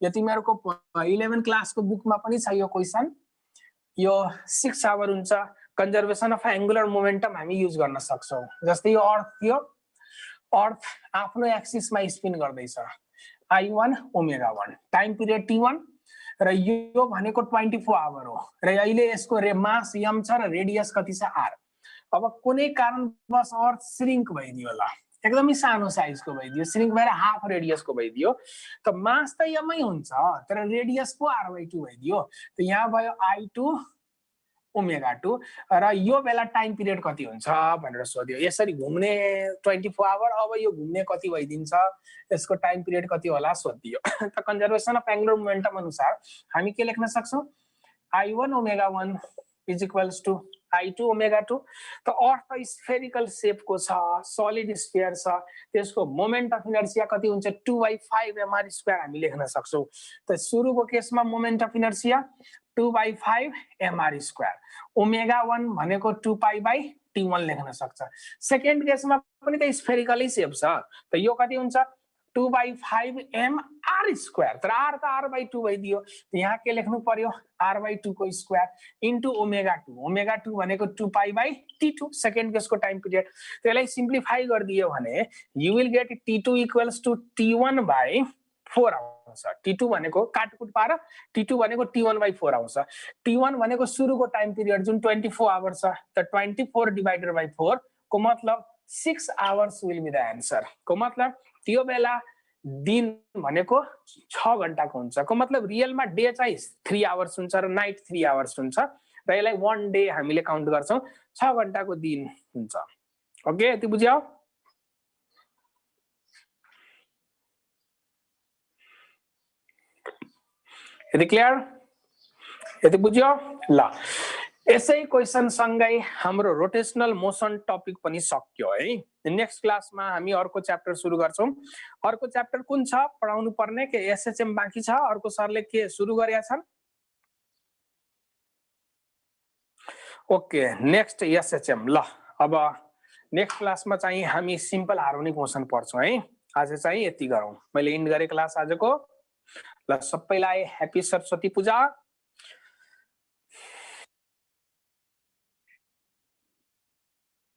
यो तिमीहरूको 11 क्लासको बुकमा पनि छ यो क्वेसन। यो 6 आवर हुन्छ। कन्जर्भेसन अफ एंगुलर मोमेन्टम हामी युज गर्न सक्छौं। जस्तै यो अर्थ थियो, अर्थ आफ्नो एक्सिसमा स्पिन गर्दैछ I1 ω1, टाइम पिरियड T1 र यो भनेको 24 आवर हो र अहिले यसको मास m छ र रेडियस कति छ r। अब कुनै कारणवश अर्थ श्रिङ्क भइदियो ल, एकदमै सानो साइजको भइदियो, श्रिङ्क भएर हाफ रेडियसको भइदियो, त मास त यमै हुन्छ तर रेडियस पो r/2 भइदियो। त यहाँ भयो I2 ω2 र यो बेला टाइम पिरियड कति हुन्छ भनेर सोध्यो। यसरी घुम्ने 24 आवर, अब यो घुम्ने कति भइदिन्छ, यसको टाइम पिरियड कति होला सोधियो। त कन्जर्भेसन अफ एंगुलर मोमेन्टम अनुसार हामी के लेख्न सक्छौं? I1 ω1 = I2 ω2। त अर्थ स्फेरिकल शेपको छ, सलिड स्फियर छ, त्यसको मोमेन्ट अफ इनर्शिया कति हुन्छ? 2/5 mr² हामी लेख्न सक्छौं। त सुरुको केसमा मोमेन्ट अफ इनर्शिया 2/5 mr², ω1 भनेको 2π/T1 लेख्न सक्छ। सेकेन्ड केसमा पनि त स्फेरिकलै शेप छ, त यो कति हुन्छ? 2/5 mr², तर r त r/2 भइदियो। यहाँ के लेख्नु पर्यो? r/2 को स्क्वायर इन्टु ω2, ω2 भनेको 2π/T2 सेकेन्ड केसको टाइम पिरियड। त्यसलाई सिम्प्लिफाई गरिदियो भने you will get T2 = T1/4 आउँछ। T2 भनेको काटकुट पार, T2 भनेको T1/4 आउँछ। T1 भनेको सुरुको टाइम पिरियड जुन 24 आवर छ, त 24 डिवाइडेड बाइ 4 को मतलब 6 hours will be the answer. को मतलब त्यो बेला दिन भनेको 6 घण्टाको हुन्छ। को मतलब रियलमा डे चाहिँ 3 आवर्स हुन्छ र नाइट 3 आवर्स हुन्छ र यसलाई 1 डे हामीले काउन्ट गर्छौं, 6 घण्टाको दिन हुन्छ। ओके, यति बुझ्यौ? यति क्लियर? यति बुझ्यौ? ल, यसै क्वेसन सँगै हाम्रो रोटेशनल मोसन टपिक पनि सक्यो है। नेक्स्ट क्लासमा हामी अर्को च्याप्टर सुरु गर्छौं। अर्को च्याप्टर कुन छ पढाउनु पर्ने? के एसएचएम बाँकी छ? अर्को सरले के सुरु गरेका छन्? Okay, next SHM. ल, अब नेक्स्ट क्लासमा चाहिँ हामी सिम्पल हार्मोनिक मोसन पढ्छौं है। आज चाहिँ यति गरौँ। मैले इन्ड गरे क्लास आजको। ल, सबैलाई ह्यापी सरस्वती पूजा।